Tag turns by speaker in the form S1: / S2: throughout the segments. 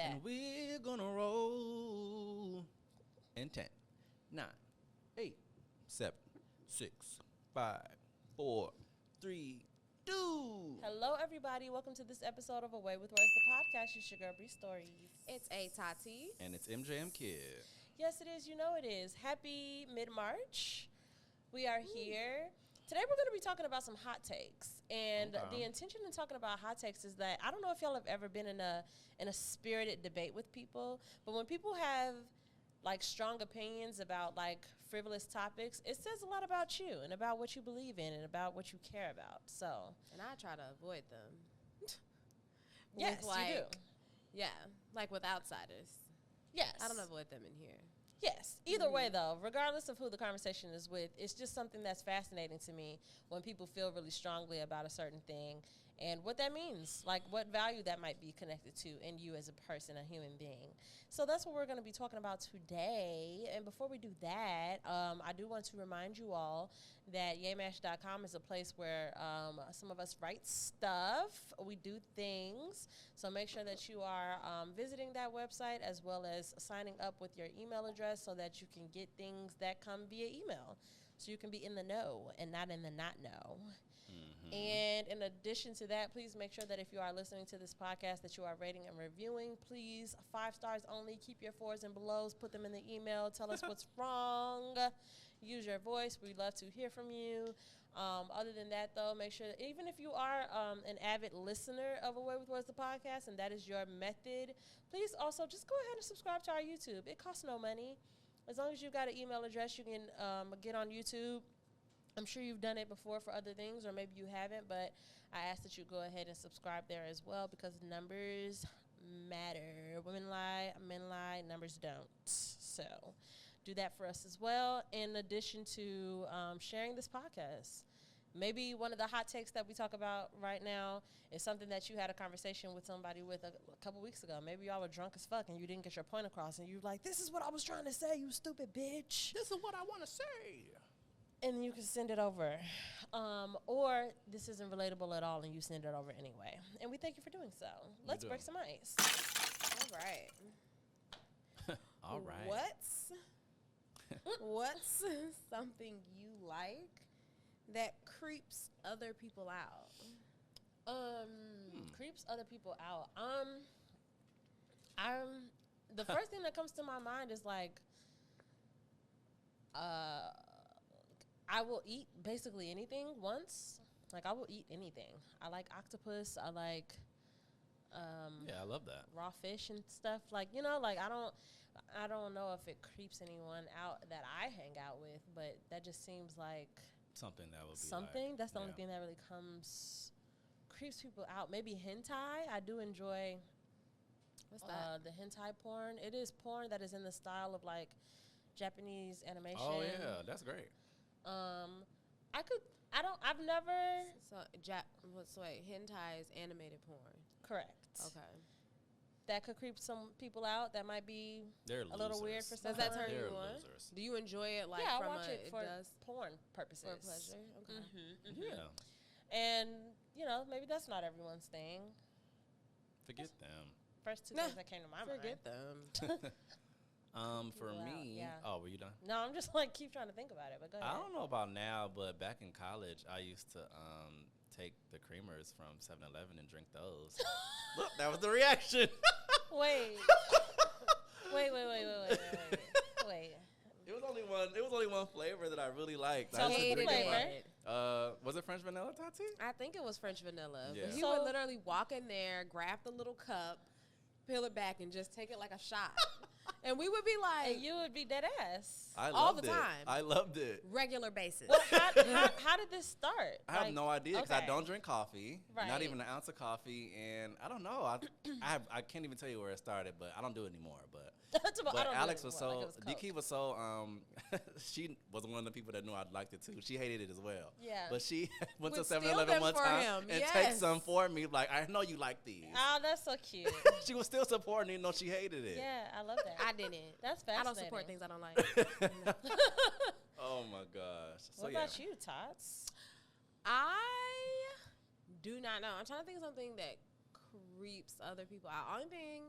S1: And we're gonna roll in 10, 9, 8, 7, 6, 5, 4, 3, 2.
S2: Hello, everybody. Welcome to this episode of Away with Words, the podcast. It's your girl, Bree Stories.
S3: It's A Tati.
S1: And it's MJM Kid.
S2: Yes, it is. You know it is. Happy mid-March. We are here. Today we're going to be talking about some hot takes. And the intention in talking about hot takes is that I don't know if y'all have ever been in a spirited debate with people, but when people have like strong opinions about like frivolous topics, it says a lot about you and about what you believe in and about what you care about. So,
S3: and I try to avoid them.
S2: Yes, you do.
S3: Yeah, like with outsiders.
S2: Yes.
S3: I don't avoid them in here.
S2: Yes. Either way, though, regardless of who the conversation is with, it's just something that's fascinating to me when people feel really strongly about a certain thing and what that means, like what value that might be connected to in you as a person, a human being. So that's what we're going to be talking about today. And before we do that, I do want to remind you all that yaymash.com is a place where some of us write stuff. We do things. So make sure that you are visiting that website as well as signing up with your email address so that you can get things that come via email. So you can be in the know and not in the not know. And in addition to that, please make sure that if you are listening to this podcast that you are rating and reviewing. Please, 5 stars only. Keep your 4s and belows. Put them in the email. Tell us what's wrong. Use your voice. We'd love to hear from you. Other than that, though, make sure that even if you are an avid listener of Away with Words, the podcast, and that is your method, please also just go ahead and subscribe to our YouTube. It costs no money. As long as you've got an email address, you can get on YouTube. I'm sure you've done it before for other things, or maybe you haven't, but I ask that you go ahead and subscribe there as well because numbers matter. Women lie, men lie, numbers don't. So do that for us as well, in addition to sharing this podcast. Maybe one of the hot takes that we talk about right now is something that you had a conversation with somebody with a couple weeks ago. Maybe y'all were drunk as fuck and you didn't get your point across, and you're like, this is what I was trying to say, you stupid bitch.
S1: This is what I want to say.
S2: And you can send it over. Or this isn't relatable at all and you send it over anyway. And we thank you for doing so. Let's break some ice.
S3: All right.
S1: All right.
S3: What's something you like that creeps other people out?
S2: Creeps other people out. The first thing that comes to my mind is like, I will eat basically anything once. Like, I will eat anything. I like octopus. I like
S1: yeah, I love that.
S2: raw fish and stuff. Like, you know, like I don't know if it creeps anyone out that I hang out with, but that just seems like
S1: something that would be
S2: something.
S1: Like,
S2: that's the only thing that really creeps people out. Maybe hentai. I do enjoy
S3: What's that?
S2: the hentai porn. It is porn that is in the style of like Japanese animation.
S1: Oh yeah, that's great.
S2: I've never.
S3: So wait, hentai is animated porn.
S2: Correct.
S3: Okay.
S2: That could creep some people out. That might be
S1: They're
S2: a little weird for some.
S3: Does that turn
S1: They're
S3: you on?
S1: losers.
S3: Do you enjoy it like
S2: yeah,
S3: from
S2: I watch it for
S3: does
S2: porn purposes.
S3: for pleasure? Okay.
S1: Yeah.
S2: And, you know, maybe that's not everyone's thing.
S1: Forget them.
S2: First 2 things that came to my mind.
S3: Forget them.
S1: For
S2: Wow,
S1: me,
S2: yeah.
S1: oh, were you done?
S2: No, I'm just like keep trying to think about it, but go ahead.
S1: I don't know about now, but back in college, I used to take the creamers from 7-Eleven and drink those. Look, that was the reaction.
S2: Wait. Wait.
S1: It was only one flavor that I really liked.
S2: So
S1: I used to
S2: hated
S1: drink
S2: it.
S1: was it French vanilla, Tati?
S3: I think it was French vanilla.
S1: Yeah.
S3: But he
S2: So-
S3: would literally walk in there, grab the little cup, peel it back, and just take it like a shot. And we would be like,
S2: And you would be dead ass.
S1: I
S3: All
S1: loved
S3: the
S1: it.
S3: time.
S1: I loved it.
S3: regular basis.
S2: Well, how did this start?
S1: I have
S2: Like,
S1: no idea because I
S2: okay.
S1: don't drink coffee,
S2: Right.
S1: not even an ounce of coffee, and I don't know. I can't even tell you where it started, but I don't do it anymore. But
S2: That's about- I
S1: but
S2: don't do
S1: Alex
S2: it
S1: was
S2: anymore,
S1: so
S2: like it was
S1: DK was so she was one of the people that knew I liked it too. She hated it as well.
S2: Yeah.
S1: But she went to
S3: Would steal
S1: 7-Eleven
S3: them
S1: one
S3: for
S1: time
S3: him,
S1: and
S3: yes.
S1: take some for me. Like, I know you like these.
S2: Oh, that's so cute.
S1: She was still supporting even though she hated it.
S2: Yeah, I love that.
S3: I didn't.
S2: That's
S3: I
S2: fascinating.
S3: don't support things I don't like.
S1: Oh my gosh. So
S2: What
S1: yeah.
S2: about you, Tots?
S3: I do not know. I'm trying to think of something that creeps other people out. Only thing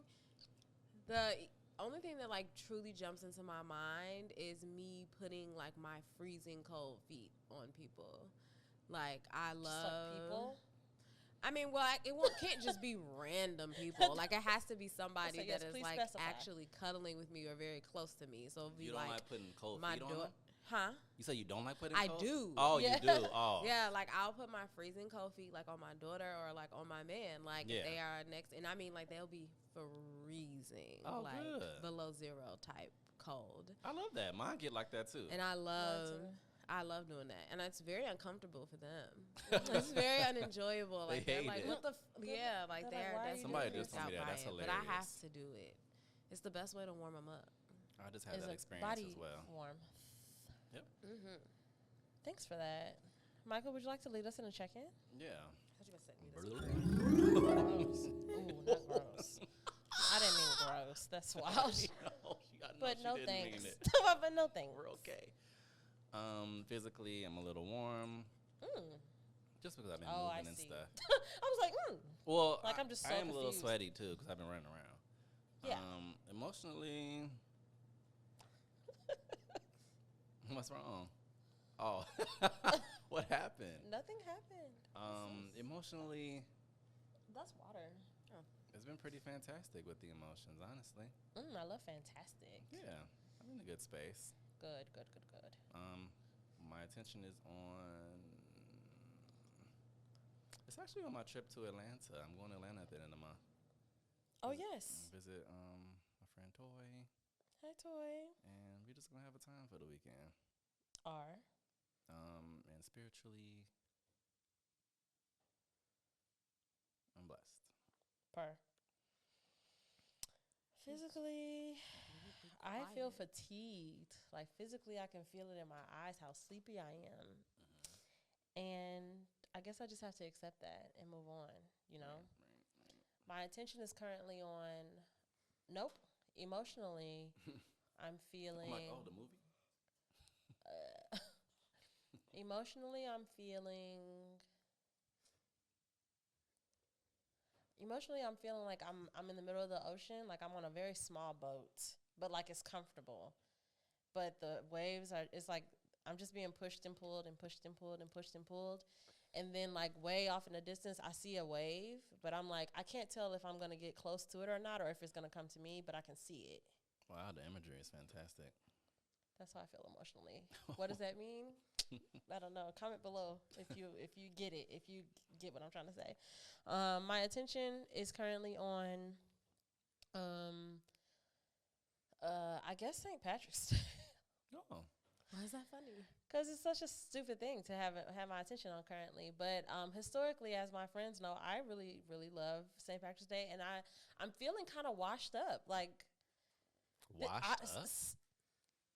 S3: The only thing that like truly jumps into my mind is me putting like my freezing cold feet on people. Like I love
S2: Just like people.
S3: I mean, well, can't just be random people. Like it has to be somebody
S2: So, yes,
S3: that is
S2: please
S3: like
S2: specify.
S3: actually cuddling with me or very close to me. So it'd be
S1: You don't like putting cold
S3: my
S1: feet on them?
S3: Huh?
S1: You say you don't like putting
S3: I
S1: cold?
S3: do.
S1: Oh,
S2: Yeah.
S1: you do? Oh.
S3: Yeah, like I'll put my freezing cold feet like on my daughter or like on my man, like
S1: Yeah.
S3: if they are next, and I mean like they'll be freezing,
S1: Oh,
S3: like
S1: good.
S3: below zero type cold,
S1: I love that. Mine get like that, too.
S3: and I love doing that, and it's very uncomfortable for them. It's very unenjoyable. Like
S1: They
S3: they're
S1: hate
S3: like,
S1: it.
S3: what the?
S2: They're
S3: Yeah, like
S2: like,
S3: they're
S2: why are you
S3: that's
S1: Somebody
S2: doing
S1: just
S2: this?
S1: told me that. That's
S3: But I have
S1: hilarious.
S3: to do it. It's the best way to warm them up.
S1: I just had
S2: Is
S1: that
S2: a
S1: experience
S2: body
S1: as well.
S2: warmth.
S1: Yep.
S3: Mm-hmm.
S2: Thanks for that. Michael, would you like to lead us in a check-in?
S1: Yeah.
S2: Gross. Ooh, not gross. I didn't mean gross. That's wild.
S1: I know
S2: But
S1: she
S2: no
S1: didn't
S2: thanks.
S1: mean it.
S2: But no thanks.
S1: We're okay. Physically, I'm a little warm. Just because I've been
S2: Oh, I
S1: moving and
S2: see.
S1: stuff.
S2: I was like,
S1: Well,
S2: Like, I'm just so
S1: I am a little
S2: confused.
S1: sweaty too because I've been running around.
S2: Yeah.
S1: Emotionally, what's wrong? Oh, what happened?
S2: Nothing happened.
S1: Emotionally,
S2: That's water.
S1: it's been pretty fantastic with the emotions, honestly.
S2: I love fantastic.
S1: Yeah, I'm in a good space.
S2: Good.
S1: My attention is on. It's actually on my trip to Atlanta. I'm going to Atlanta at the end of the month.
S2: Oh, yes.
S1: Visit my friend Toy,
S2: Hi, Toy.
S1: and we're just gonna have a time for the weekend. And spiritually, I'm blessed.
S2: Physically, I feel fatigued. Like, physically, I can feel it in my eyes how sleepy I am. And I guess I just have to accept that and move on, you know?
S1: Right.
S2: My attention is currently on, emotionally, I'm feeling.
S1: I'm like, oh, the movie?
S2: Emotionally, I'm feeling like I'm in the middle of the ocean, like I'm on a very small boat, but like it's comfortable. But the waves it's like I'm just being pushed and pulled and pushed and pulled and pushed and pulled. And then like way off in the distance, I see a wave, but I'm like, I can't tell if I'm going to get close to it or not, or if it's going to come to me, but I can see it.
S1: Wow, the imagery is fantastic.
S2: That's how I feel emotionally. What does that mean? I don't know. Comment below if you get it, if you get what I'm trying to say. My attention is currently on, I guess St. Patrick's Day.
S1: Oh.
S3: Why is that funny?
S2: Because it's such a stupid thing to have my attention on currently. But historically, as my friends know, I really, really love St. Patrick's Day, and I'm feeling kind of washed up. Like,
S1: Washed up?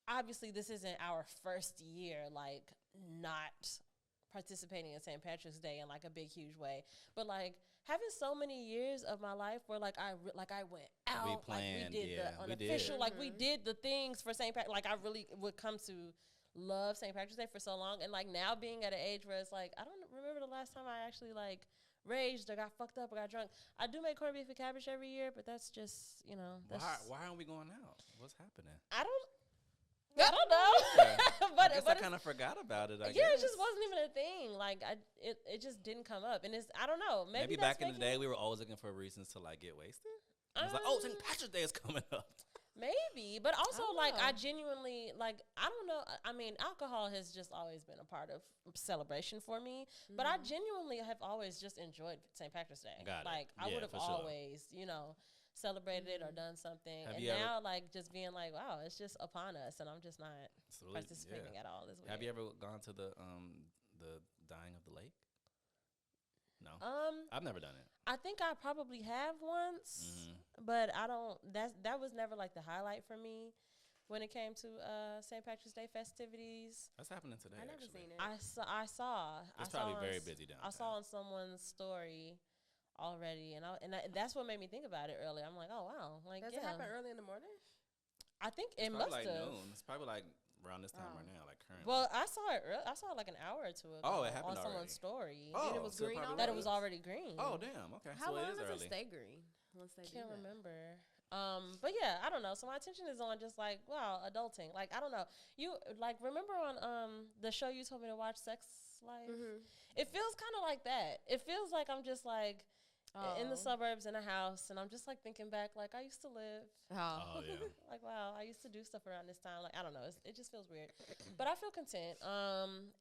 S2: Obviously, this isn't our first year, like, not participating in St. Patrick's Day in, like, a big, huge way. But, like, having so many years of my life where, like, I went out.
S1: We planned,
S2: like, we did
S1: yeah,
S2: the
S1: we did.
S2: unofficial. Like, we did the things for St. Patrick. Like, I really would come to love St. Patrick's Day for so long. And, like, now being at an age where it's, like, I don't remember the last time I actually, like, raged or got fucked up or got drunk. I do make corned beef and cabbage every year, but that's just, you know.
S1: Why aren't we going out? What's happening?
S2: I don't know.
S1: Yeah.
S2: but
S1: I guess I kind of forgot about it. I guess.
S2: it just wasn't even a thing. Like it just didn't come up, and I don't know. Maybe
S1: back in the day we were always looking for reasons to like get wasted. It was like, oh, St. Patrick's Day is coming up.
S2: Maybe, but also like
S3: know.
S2: I genuinely like I don't know. I mean, alcohol has just always been a part of celebration for me. But I genuinely have always just enjoyed St. Patrick's Day.
S1: Got it.
S2: Like I
S1: Yeah,
S2: would have
S1: for sure.
S2: always, celebrated it or done something.
S1: Have
S2: And
S1: you ever-
S2: now like just being like, wow, it's just upon us, and I'm just not
S1: Absolutely,
S2: participating at all. Is
S1: Have you
S2: weird.
S1: ever gone to the dying of the lake? No,
S2: Um,
S1: I've never done it.
S2: I think I probably have once,
S1: Mhm.
S2: but I don't. That was never like the highlight for me when it came to St. Patrick's Day festivities.
S1: That's happening today.
S3: I never
S1: actually.
S3: seen it.
S2: I saw.
S1: It's
S2: I saw
S1: probably
S2: on
S1: very
S2: s-
S1: busy down
S2: I
S1: there.
S2: saw on someone's story already, and that's what made me think about it earlier. I'm like, oh wow, like
S3: Does
S2: yeah.
S3: it happen early in the morning?
S2: I think
S1: It's
S2: it
S1: probably
S2: must
S1: like
S2: have.
S1: noon. It's probably like around this time
S3: Oh.
S1: right now, like currently.
S2: Well, I saw it. I saw it like an hour or two ago.
S1: Oh, it happened
S2: on someone's
S1: already.
S2: story.
S1: Oh,
S3: And it was
S1: so
S3: green
S1: probably
S2: That it
S1: was.
S2: was already green.
S1: Oh, damn. Okay.
S3: How
S1: so
S3: long
S1: it is
S3: does
S1: early.
S3: it stay green once they
S2: Can't
S3: do that?
S2: remember. But yeah, I don't know. So my attention is on just like, wow, adulting. Like, I don't know. You like remember on the show you told me to watch, Sex Life?
S3: Mm-hmm.
S2: It feels kind of like that. It feels like I'm just like in the suburbs in a house, and I'm just like thinking back, like I used to live.
S1: Oh, yeah.
S2: Like, wow, I used to do stuff around this time. Like, I don't know. It just feels weird. But I feel content.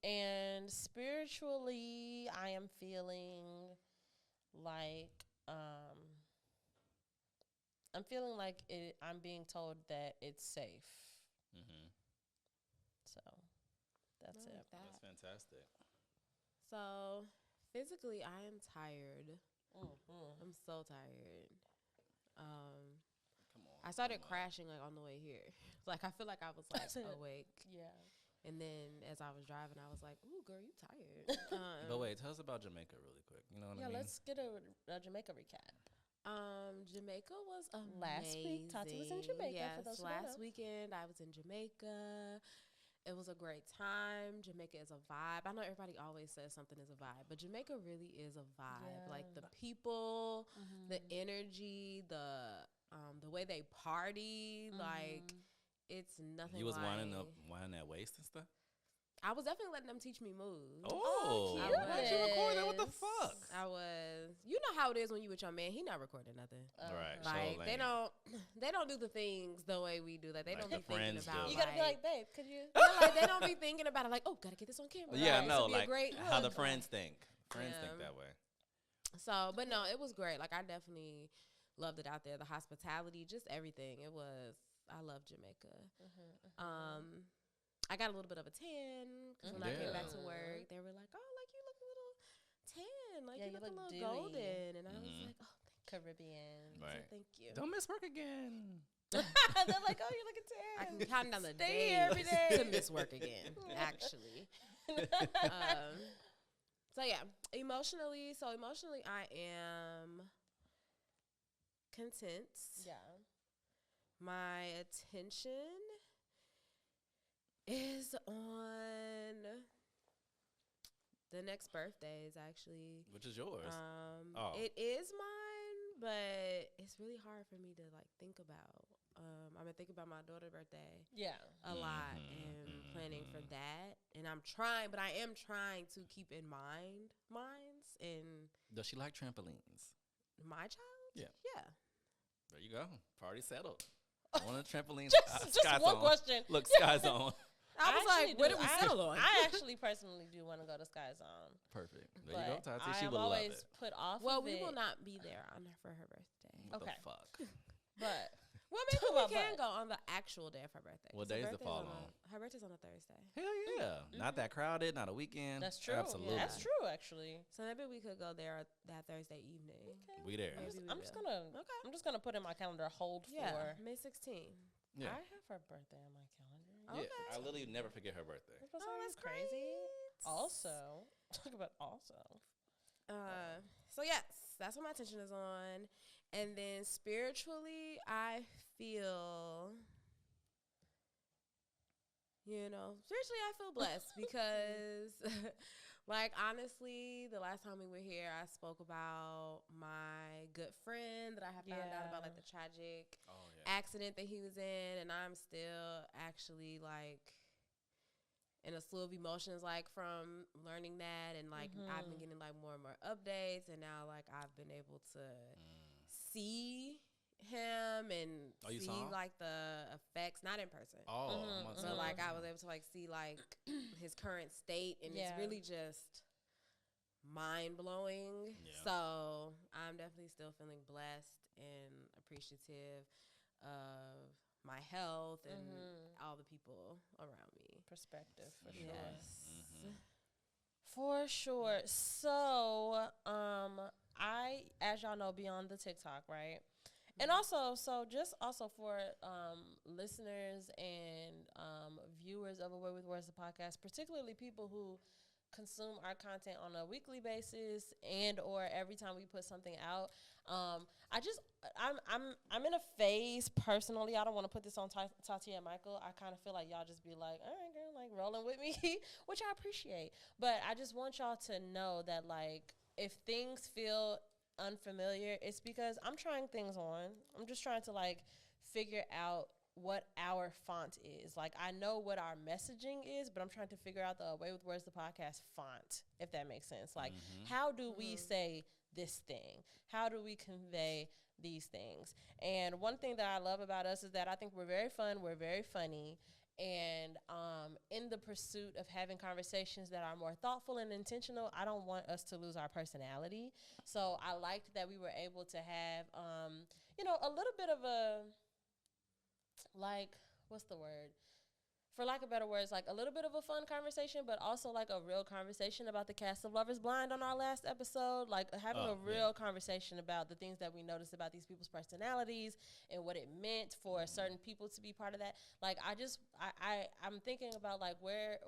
S2: And spiritually, I am feeling like, I'm feeling like I'm being told that it's safe.
S1: Mm-hmm.
S2: So, that's it.
S1: That's fantastic.
S3: So, physically, I am tired.
S2: Mm-hmm.
S3: I'm so tired.
S1: Come on.
S3: I started crashing like on the way here. Like I feel like I was like awake,
S2: Yeah.
S3: and then as I was driving, I was like, "Ooh, girl, you tired."
S1: But wait, tell us about Jamaica really quick. You know what I mean?
S2: Let's get a Jamaica recap.
S3: Jamaica was amazing.
S2: Last week, Tati was in Jamaica.
S3: Yes,
S2: for those who don't
S3: last
S2: know.
S3: weekend I was in Jamaica. It was a great time. Jamaica is a vibe. I know everybody always says something is a vibe, but Jamaica really is a vibe.
S2: Yeah.
S3: Like the people, the energy, the way they party, like it's nothing.
S1: You was
S3: like,
S1: winding that waist and stuff?
S3: I was definitely letting them teach me moves.
S1: Oh,
S2: cute.
S1: why'd you record that? What the fuck?
S3: I was, you know how it is when you with your man. He not recording nothing.
S1: Right.
S3: Like
S1: So
S3: they
S1: lame.
S3: don't do the things the way we do. Like they
S1: Like
S3: don't
S1: the
S3: be thinking
S1: friends
S3: about.
S1: do.
S2: You gotta be like, babe, could you?
S3: yeah, like they don't be thinking about it. Like, oh, gotta get this on camera.
S1: Yeah,
S3: Like,
S1: no,
S3: this would be
S1: like
S3: a great
S1: how the
S3: look.
S1: friends think. Friends think
S3: Yeah.
S1: that way.
S3: So, but no, it was great. Like I definitely loved it out there. The hospitality, just everything. It was. I love Jamaica. I got a little bit of a tan because when I came back to
S1: Yeah.
S3: work, they were like, "Oh, like you look a little tan, like
S2: Yeah,
S3: you
S2: you
S3: look a
S2: look
S3: little
S2: dewy.
S3: golden," and I was
S1: Mhm.
S3: like, "Oh,
S2: Caribbean.
S1: Right.
S3: thank you."
S1: Don't miss work again.
S2: They're like, oh, you're looking
S3: I
S2: tan.
S3: can count down the
S2: Stay
S3: days
S2: here every day.
S3: to miss work again. Actually, so yeah, emotionally, I am content.
S2: Yeah.
S3: My attention is on the next birthdays, actually.
S1: Which is yours? Oh.
S3: It is mine, but it's really hard for me to like think about. I've been thinking about my daughter's birthday
S2: Yeah.
S3: a lot and planning for that. And I'm trying, but I am trying to keep in mind mines and
S1: Does she like trampolines?
S3: my child.
S1: Yeah.
S3: Yeah.
S1: There you go. Party settled. On a trampoline.
S2: Just
S1: Sky
S2: one
S1: Zone.
S2: question.
S1: Look, Sky Zone.
S3: I was
S2: actually
S3: like, what
S2: do.
S3: did we settle on?
S2: I actually personally do want to go to Sky Zone.
S1: Perfect. There
S2: But
S1: you go, Tati.
S2: I
S1: She
S2: have
S1: would love
S2: always
S1: it.
S2: put off.
S3: Well,
S2: of
S3: we
S2: it,
S3: will not be there for her birthday.
S1: What
S2: Okay.
S1: the fuck?
S2: But
S3: Well, maybe
S2: Talk
S3: we
S2: about
S3: can
S2: butt.
S3: go on the actual day of her birthday.
S1: What
S3: So
S1: days it
S3: birthday's
S1: fall
S3: on
S1: on?
S3: Her birthday's on a Thursday.
S1: Hell yeah. Not that crowded, not a weekend.
S2: that's true.
S1: Absolutely.
S2: That's true, actually.
S3: So maybe we could go there that Thursday evening.
S2: Okay.
S1: We there.
S3: Maybe we
S2: I'm just
S3: will.
S2: gonna.
S3: Okay.
S2: I'm just gonna put in my calendar hold
S3: Yeah,
S2: for.
S3: May 16th.
S1: Yeah.
S2: I have her birthday on my calendar.
S1: Yeah.
S3: Okay.
S1: I literally never forget her birthday.
S2: That's
S3: Oh, that's
S2: crazy.
S3: great.
S2: Also, talk about also.
S3: So yes, that's what my attention is on. And then spiritually, I feel, spiritually I feel blessed because, like, honestly, the last time we were here, I spoke about my good friend that I had found out about, like, the tragic
S1: Oh, yeah.
S3: accident that he was in. And I'm still actually, like, in a slew of emotions, like, from learning that. And, like, I've been getting, like, more and more updates. And now, like, I've been able to see him and
S1: Oh, you
S3: see,
S1: saw him?
S3: like, the effects, not in person.
S1: Oh,
S2: Mhm,
S1: I'm
S3: So,
S1: sorry.
S3: like, I was able to, like, see, like, his current state. And
S2: Yeah.
S3: it's really just mind-blowing.
S1: Yeah.
S3: So, I'm definitely still feeling blessed and appreciative of my health and all the people around me.
S2: Perspective for sure.
S3: Yes.
S2: For sure. So, I, as y'all know, be on the TikTok, right? And also, so just also for listeners and viewers of Away with Words, the podcast, particularly people who consume our content on a weekly basis and or every time we put something out. I'm in a phase personally. I don't want to put this on Tati and Michael. I kind of feel like y'all just be like, all right, girl, like rolling with me, which I appreciate. But I just want y'all to know that, like, if things feel unfamiliar, it's because I'm trying things on. I'm just trying to like figure out what our font is. Like, I know what our messaging is, but I'm trying to figure out the Away with Words, the podcast font, if that makes sense. Like, how do we say this thing? How do we convey these things? And one thing that I love about us is that I think we're very fun, we're very funny, and in the pursuit of having conversations that are more thoughtful and intentional, I don't want us to lose our personality. So I liked that we were able to have, a little bit of a, like, what's the word? For lack of better words, like a little bit of a fun conversation, but also like a real conversation about the cast of Love is Blind on our last episode. Like having a real conversation about the things that we noticed about these people's personalities and what it meant for certain people to be part of that. Like I'm thinking about like where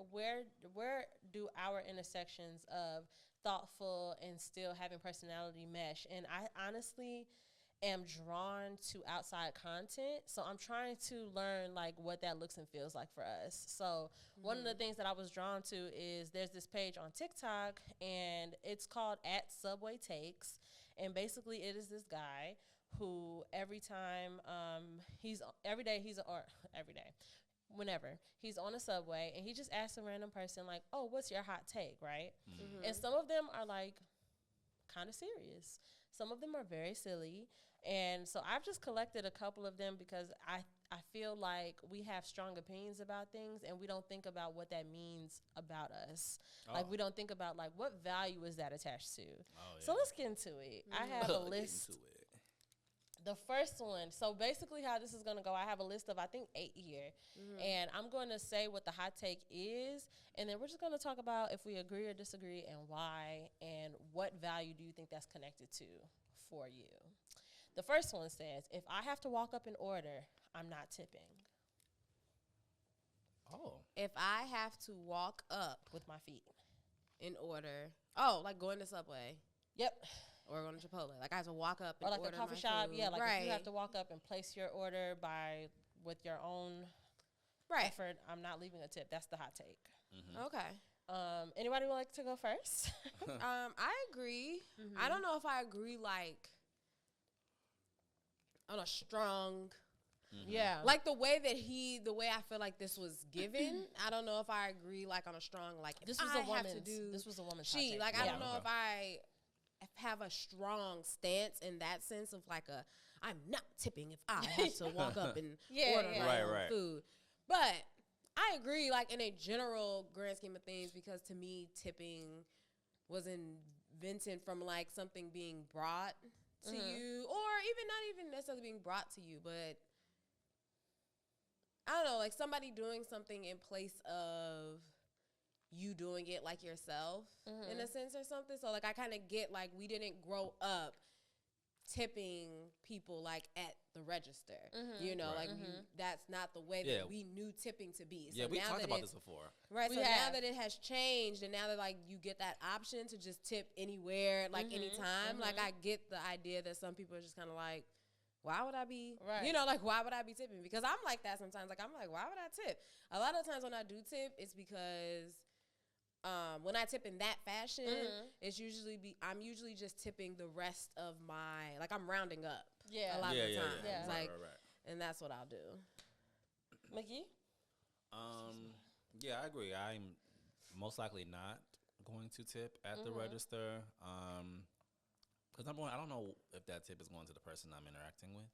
S2: do our intersections of thoughtful and still having personality mesh? And I honestly am drawn to outside content, so I'm trying to learn like what that looks and feels like for us. So one of the things that I was drawn to is there's this page on TikTok, and it's called @SubwayTakes, and basically it is this guy who whenever he's on a subway, and he just asks a random person like, oh, what's your hot take, right? And some of them are like kind of serious, some of them are very silly. And so I've just collected a couple of them because I feel like we have strong opinions about things, and we don't think about what that means about us. Like, we don't think about, like, what value is that attached to? So let's get into it. I have a list. The first one, so basically how this is going to go, I have a list of, I think, 8 here. And I'm going to say what the hot take is, and then we're just going to talk about if we agree or disagree and why, and what value do you think that's connected to for you. The first one says, if I have to walk up and order, I'm not tipping.
S1: Oh.
S3: If I have to walk up
S2: With my feet.
S3: in order, like going to Subway.
S2: Yep.
S3: Or going to Chipotle. Like I have to walk up and
S2: or like
S3: order
S2: a coffee
S3: my
S2: shop.
S3: food.
S2: Yeah, like
S3: right.
S2: if you have to walk up and place your order with your own effort, I'm not leaving a tip. That's the hot take.
S3: Okay.
S2: Anybody would like to go first?
S3: I agree. I don't know if I agree like on a strong
S2: Yeah.
S3: like the way I feel like this was given. I don't know if I agree like on a strong like
S2: This was a woman's hot take.
S3: Like I don't know if I have a strong stance in that sense of like I'm not tipping if I have to walk up and order my own food. But I agree like in a general grand scheme of things, because to me tipping was invented from like something being brought to you, or even not even necessarily being brought to you, but I don't know, like somebody doing something in place of you doing it like yourself in a sense or something. So like I kind of get like we didn't grow up tipping people like at the register, like that's not the way that we knew tipping to be. So
S1: we
S3: now
S1: talked about this before.
S3: Right. So now that it has changed, and now that like you get that option to just tip anywhere, like anytime, like I get the idea that some people are just kind of like, why would I be, like why would I be tipping? Because I'm like that sometimes. Like I'm like, why would I tip? A lot of times when I do tip, it's because when I tip in that fashion, it's I'm usually just tipping the rest of my, like I'm rounding up.
S2: Yeah.
S3: A lot of the time.
S2: Yeah.
S3: Like, and that's what I'll do.
S2: Mickey?
S1: Yeah, I agree. I'm most likely not going to tip at the register. Because number one, I don't know if that tip is going to the person I'm interacting with.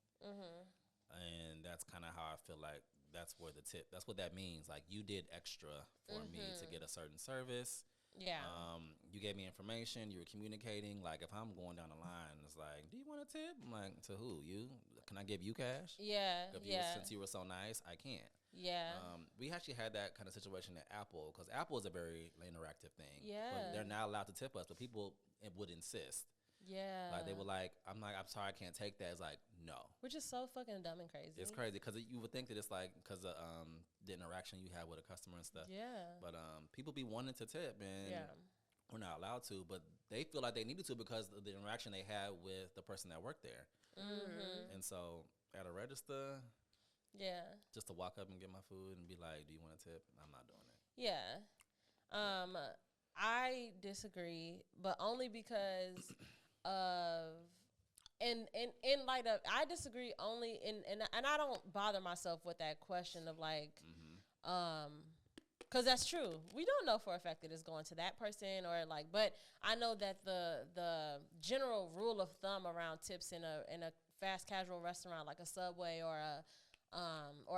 S1: And that's kind of how I feel like that's what that means. Like you did extra for me to get a certain service.
S2: Yeah.
S1: You gave me information. You were communicating. Like if I'm going down the line, it's like, do you want a tip? I'm like, to who? You? Can I give you cash?
S2: Yeah.
S1: Since you were so nice, I can't.
S2: Yeah.
S1: We actually had that kind of situation at Apple, because Apple is a very interactive thing.
S2: Yeah.
S1: But they're not allowed to tip us, but people would insist.
S2: Yeah.
S1: Like they were like, I'm sorry, I can't take that. It's like, no.
S2: Which is so fucking dumb and crazy.
S1: It's crazy because you would think that it's like because of the interaction you have with a customer and stuff.
S2: Yeah.
S1: But people be wanting to tip, and we're not allowed to. But they feel like they needed to because of the interaction they had with the person that worked there. And so at a register, just to walk up and get my food and be like, do you want a tip? I'm not doing it.
S2: Yeah. I disagree, but only because of in light of, I disagree only and I don't bother myself with that question of like, because that's true. We don't know for a fact that it's going to that person or like, but I know that the general rule of thumb around tips in a fast casual restaurant like a Subway or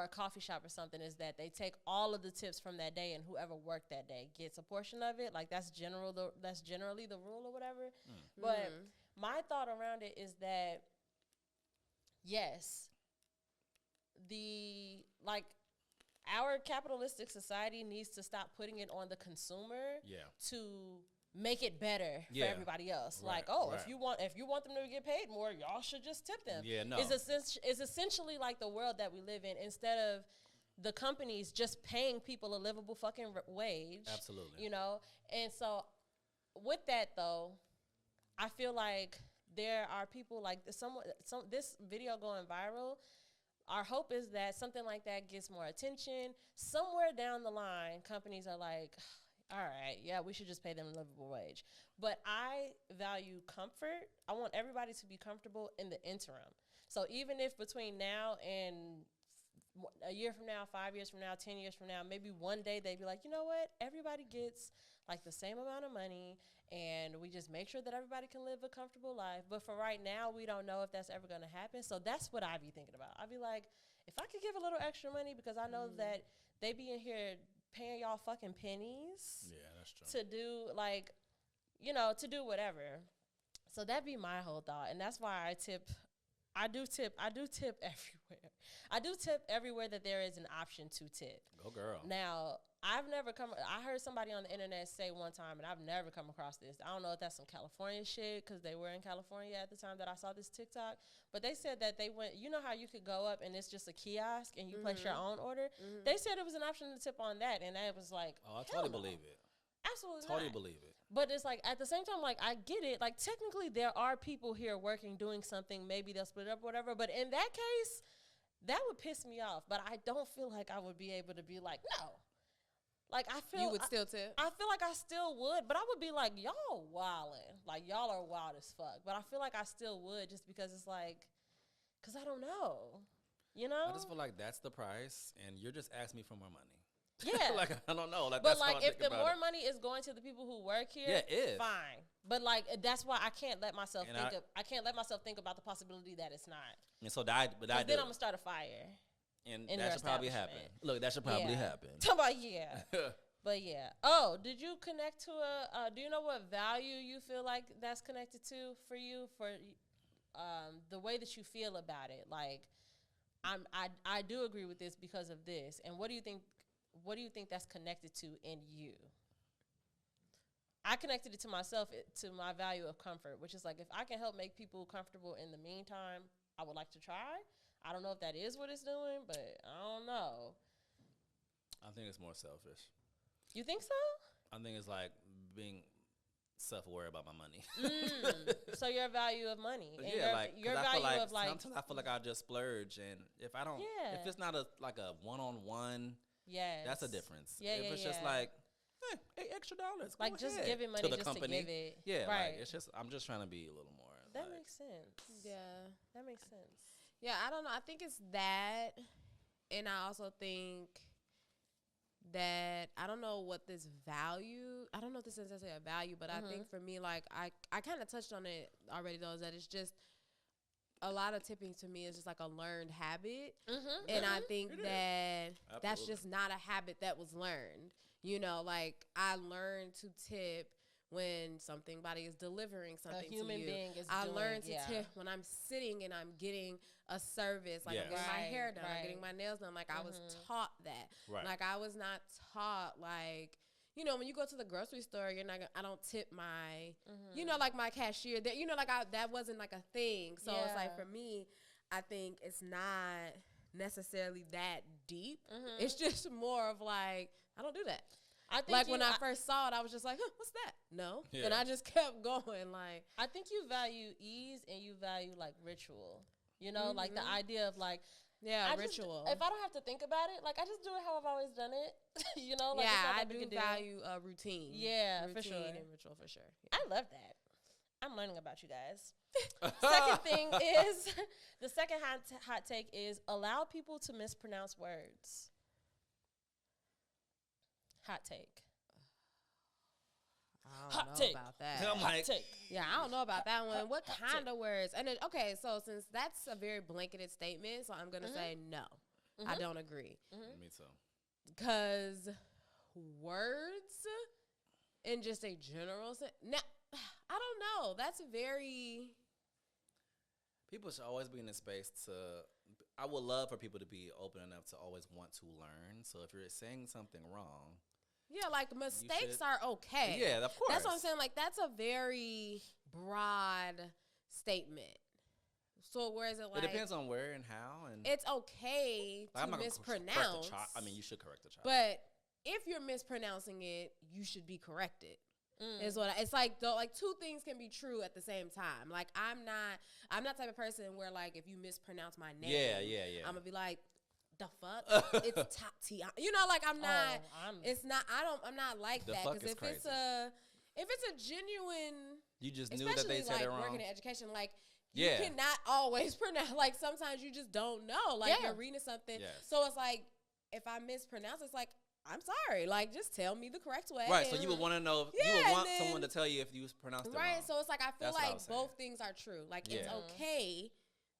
S2: a coffee shop or something is that they take all of the tips from that day, and whoever worked that day gets a portion of it. Like that's generally the rule or whatever. But my thought around it is that yes, our capitalistic society needs to stop putting it on the consumer to make it better for everybody else.
S1: Right,
S2: if you want them to get paid more, y'all should just tip them.
S1: Yeah, no.
S2: It's essentially like the world that we live in. Instead of the companies just paying people a livable fucking wage.
S1: Absolutely.
S2: You know? And so with that though, I feel like there are people like this video going viral. Our hope is that something like that gets more attention. Somewhere down the line, companies are like, all right, yeah, we should just pay them a livable wage. But I value comfort. I want everybody to be comfortable in the interim. So even if between now and a year from now, 5 years from now, 10 years from now, maybe one day they'd be like, you know what? Everybody gets like the same amount of money, and we just make sure that everybody can live a comfortable life. But for right now, we don't know if that's ever going to happen. So that's what I'd be thinking about. I'd be like, if I could give a little extra money, because I know that they be in here paying y'all fucking pennies.
S1: Yeah, that's true.
S2: To do like, to do whatever. So that'd be my whole thought. And that's why I do tip everywhere. I do tip everywhere that there is an option to tip.
S1: Go girl.
S2: Now, I heard somebody on the internet say one time, and I've never come across this. I don't know if that's some California shit, because they were in California at the time that I saw this TikTok. But they said that they went, you know how you could go up and it's just a kiosk and you place your own order? They said it was an option to tip on that, and I was like,
S1: oh, I totally believe it.
S2: Absolutely
S1: Totally
S2: not.
S1: believe it.
S2: But it's like, at the same time, like, I get it. Like, technically, there are people here working, doing something. Maybe they'll split it up or whatever. But in that case, that would piss me off. But I don't feel like I would be able to be like, no. Like, I feel...
S3: You would still tip?
S2: I feel like I still would. But I would be like, y'all wildin'. Like, y'all are wild as fuck. But I feel like I still would, just because it's like... Because I don't know. You know?
S1: I just feel like that's the price, and you're just asking me for more money.
S2: Yeah.
S1: Like, I don't know. Like,
S2: but
S1: that's
S2: like,
S1: how I
S2: if the more money is going to the people who work here, fine. But like, that's why I can't let myself think about the possibility that it's not.
S1: And so
S2: then I'm gonna start a fire.
S1: And that should probably happen. Look, that should probably happen.
S2: Talk about But yeah. Oh, did you connect to do you know what value you feel like that's connected to for you, for the way that you feel about it? Like, I do agree with this because of this. And what do you think that's connected to in you? I connected it to myself, to my value of comfort, which is like, if I can help make people comfortable in the meantime, I would like to try. I don't know if that is what it's doing, but I don't know.
S1: I think it's more selfish.
S2: You think so?
S1: I think it's like being self-aware about my money.
S2: So your value of money. And
S1: yeah,
S2: your value of like...
S1: Sometimes I feel like I just splurge, and if I don't...
S2: Yeah.
S1: If it's not a one-on-one...
S2: Yes.
S1: That's a difference.
S2: Yeah,
S1: if it's just like, $8 extra,
S2: like just giving money to just to give it.
S1: Yeah,
S2: right.
S1: Like, it's just, I'm just trying to be a little more.
S2: That makes sense.
S3: Yeah.
S2: That makes sense.
S3: Yeah, I don't know. I think it's that. And I also think that I don't know what this value, I don't know if this is necessarily a value, but I think for me, like, I kind of touched on it already, though, is that it's just, a lot of tipping to me is just like a learned habit. And I think that's just not a habit that was learned. You know, like, I learned to tip when somebody is delivering something to you.
S2: A human being is
S3: I learned to tip when I'm sitting and I'm getting a service. Like, I'm getting my hair done, I'm getting my nails done. Like, I was taught that.
S1: Right.
S3: Like, I was not taught, like, you know, when you go to the grocery store, I don't tip my, you know, like my cashier. That, you know, like that wasn't like a thing. So it's like, for me, I think it's not necessarily that deep. It's just more of like, I don't do that. I think like when I first saw it, I was just like, huh, what's that? No. Yeah. And I just kept going. Like,
S2: I think you value ease and you value like ritual. You know, like the idea of like,
S3: ritual.
S2: If I don't have to think about it, like, I just do it how I've always done it. You know, like,
S3: I do value routine.
S2: Yeah,
S3: routine
S2: for sure.
S3: and ritual for sure. Yeah.
S2: I love that. I'm learning about you guys. Second thing is, the second hot take is allow people to mispronounce words. Hot take.
S3: I don't know about that.
S1: I'm like,
S3: Yeah, I don't know about that one. What kind of words? And okay, so since that's a very blanketed statement, so I'm going to say no. I don't agree.
S1: Me too.
S3: Because words in just a general sense, now, I don't know. That's very...
S1: People should always be in a space to... I would love for people to be open enough to always want to learn. So if you're saying something wrong...
S3: Yeah, like mistakes are okay.
S1: Yeah, of course.
S3: That's what I'm saying. Like, that's a very broad statement. So where is it like...
S1: It depends on where and how. And
S3: it's okay to mispronounce.
S1: I mean, you should correct the child.
S3: But if you're mispronouncing it, you should be corrected. Is what it's like. Though, like two things can be true at the same time. Like I'm not type of person where like if you mispronounce my name, I'm gonna be like, the fuck, it's Tati. You know, like I'm not. It's not. I'm not like that because if it's a genuine,
S1: you just knew that they said
S3: like
S1: it wrong.
S3: Working in education, like. You cannot always pronounce. Like sometimes you just don't know. Like you're reading something, so it's like if I mispronounce, it's like. I'm sorry. Like, just tell me the correct way.
S1: Right. So you would want to know. You would want someone to tell you if you pronounced it wrong.
S3: Right. So it's like I feel like both things are true. Like it's okay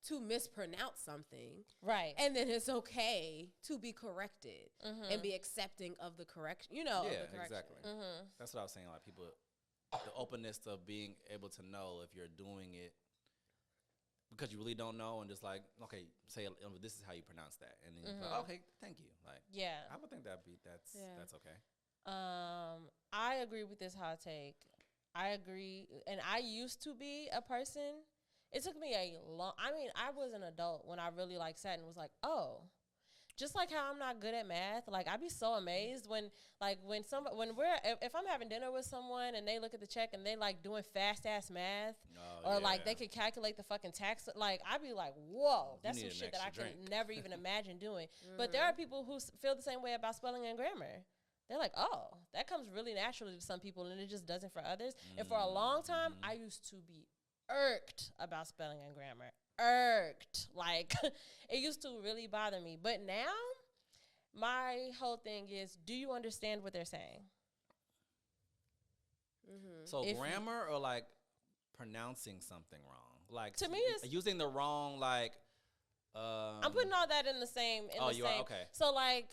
S3: to mispronounce something.
S2: Right.
S3: And then it's okay to be corrected and be accepting of the correction. You know.
S1: Yeah.
S3: Of the correction.
S1: Exactly. That's what I was saying. Like people, the openness of being able to know if you're doing it. Because you really don't know, and just like, okay, say this is how you pronounce that, and then you're like, okay, thank you. Like, I would think that's okay.
S2: I agree with this hot take. I agree, and I used to be a person. It took me a long. I mean, I was an adult when I really like sat and was like, oh. Just like how I'm not good at math, like I'd be so amazed when if I'm having dinner with someone and they look at the check and they like doing fast ass math, like they could calculate the fucking tax, like I'd be like, whoa, that's some shit that I can never even imagine doing. But there are people who feel the same way about spelling and grammar. They're like, oh, that comes really naturally to some people and it just doesn't for others. And for a long time, I used to be irked about spelling and grammar. Like it used to really bother me, but now my whole thing is, do you understand what they're saying?
S1: So grammar or like pronouncing something wrong, like
S2: to me it's
S1: using the wrong like
S2: I'm putting all that in the same
S1: are okay.
S2: So like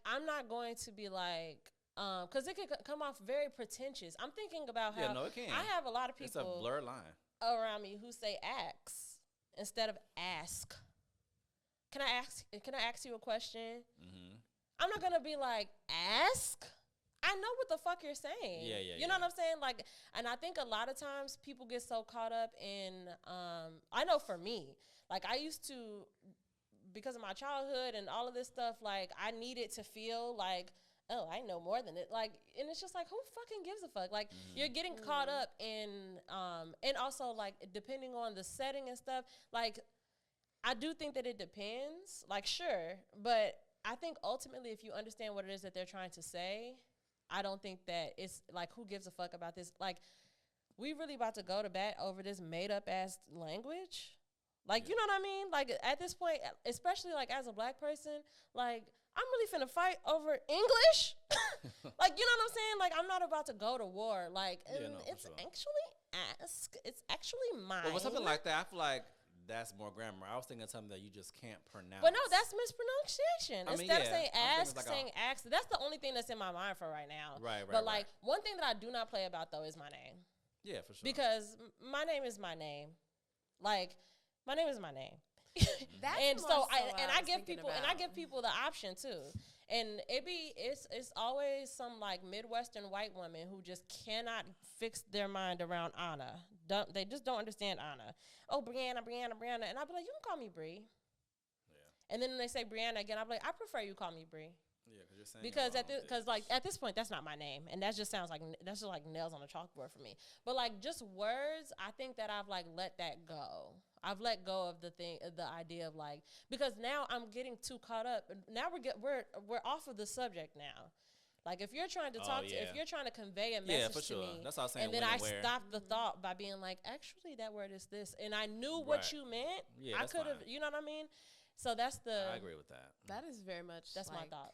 S2: I'm not going to be like because it could come off very pretentious. I'm thinking about how
S1: no, it can.
S2: I have a lot of people,
S1: it's a blurred line
S2: around me who say ask instead of ask. Can I ask you a question? I'm not gonna be like ask. I know what the fuck you're saying. You know what I'm saying? Like, and I think a lot of times people get so caught up in I know for me, like I used to, because of my childhood and all of this stuff, like I needed to feel like, oh, I know more than it. Like, and it's just like, who fucking gives a fuck? Like, you're getting caught up in, and also, like, depending on the setting and stuff, like, I do think that it depends. Like, sure. But I think ultimately, if you understand what it is that they're trying to say, I don't think that it's, like, who gives a fuck about this? Like, we really about to go to bat over this made-up-ass language? Like, you know what I mean? Like, at this point, especially, like, as a black person, like, I'm really finna fight over English. Like, you know what I'm saying? Like, I'm not about to go to war. Like, it's actually ask. It's actually mine.
S1: But with something like that, I feel like that's more grammar. I was thinking something that you just can't pronounce.
S2: But no, that's mispronunciation. Instead of saying ask,
S1: like
S2: saying ask. That's the only thing that's in my mind for right now.
S1: Right.
S2: But, like, one thing that I do not play about, though, is my name.
S1: Yeah, for sure.
S2: Because my name is my name. Like, my name is my name.
S3: That's
S2: and so I give people the option too, and it's always some like Midwestern white woman who just cannot fix their mind around Anna. They just don't understand Anna. Oh, Brianna, and I'll be like, you can call me Bree. Yeah. And then they say Brianna again. I'll be like, I prefer you call me Bree.
S1: Yeah, because you're saying
S2: because at this point that's not my name, and that just sounds like that's just like nails on a chalkboard for me. But like just words, I think that I've like let that go. I've let go of the idea of like, because now I'm getting too caught up. Now we're off of the subject now. Like if you're trying to if you're trying to convey a
S1: Yeah,
S2: message
S1: for sure.
S2: to me,
S1: That's what I was saying.
S2: and then
S1: when
S2: I
S1: and where.
S2: stopped the thought by being like, actually, that word is this, and I knew what
S1: Right.
S2: you meant.
S1: Yeah,
S2: I
S1: that's
S2: could have,
S1: fine.
S2: you know what I mean? So that's
S1: I agree with that.
S3: That is very much.
S2: That's my
S3: like,
S2: thought.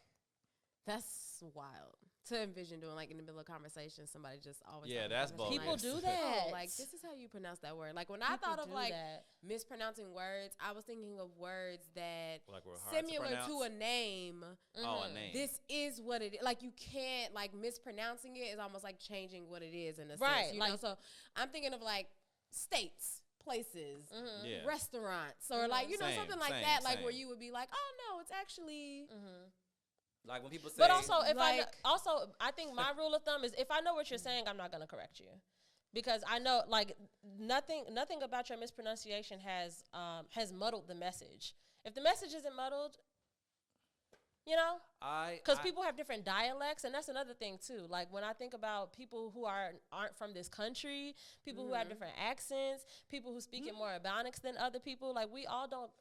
S3: That's wild to envision doing, like in the middle of conversation, somebody just always.
S1: Yeah,
S3: having a
S1: that's
S3: conversation,
S2: People
S3: like,
S2: do
S3: "Oh,
S2: that.
S3: like this is how you pronounce that word. Like when I
S2: People
S3: thought of
S2: do
S3: like
S2: that.
S3: mispronouncing words, I was thinking of words that
S1: Like we're hard
S3: similar
S1: to,
S3: to
S1: pronounce.
S3: a name.
S1: Oh, a name.
S3: This is what it is. Like you can't like mispronouncing it is almost like changing what it is in a
S2: Right,
S3: sense. You
S2: like-
S3: know, so I'm thinking of like states, places,
S1: Yeah.
S3: restaurants, or like you know
S1: Same,
S3: something like
S1: same,
S3: that, like where
S1: same.
S3: you would be like, oh no, it's actually.
S1: Like when people say.
S2: But also, if
S3: like-
S2: I think my rule of thumb is if I know what you're saying, I'm not going to correct you, because I know like nothing about your mispronunciation has muddled the message. If the message isn't muddled, you know, because people have different dialects, and that's another thing too. Like when I think about people who aren't from this country, people who have different accents, people who speak in more Ebonics than other people, like we all don't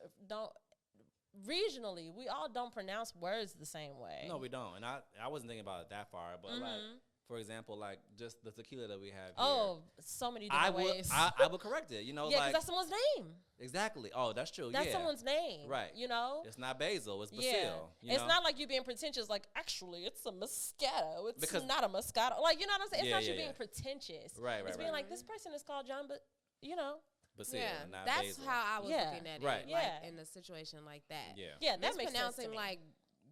S2: regionally, we all don't pronounce words the same way.
S1: No, we don't. And I wasn't thinking about it that far, but like for example, like just the tequila that we have here.
S2: Oh, so many different ways.
S1: I would correct it. You know,
S2: yeah, because
S1: like
S2: that's someone's name.
S1: exactly. Oh, that's true.
S2: That's
S1: yeah.
S2: someone's name.
S1: Right.
S2: You know?
S1: It's not basil. It's basil.
S2: Yeah.
S1: You
S2: It's
S1: know?
S2: not like you being pretentious, like, actually, it's a Moscato. It's
S1: Because-
S2: not a Moscato. Like, you know what I'm saying? It's
S1: Yeah,
S2: not you
S1: yeah,
S2: being
S1: yeah.
S2: pretentious.
S1: Right,
S2: It's
S1: right,
S2: being
S1: right.
S2: like, this person is called John, but, you know.
S1: basil,
S3: Yeah,
S1: not
S3: that's
S1: basil.
S3: how I was
S2: Yeah.
S3: looking at
S1: Right.
S3: it.
S2: Yeah.
S3: Like in a situation like that.
S1: Yeah.
S2: Yeah, that makes sense to
S3: Mispronouncing
S2: me.
S3: like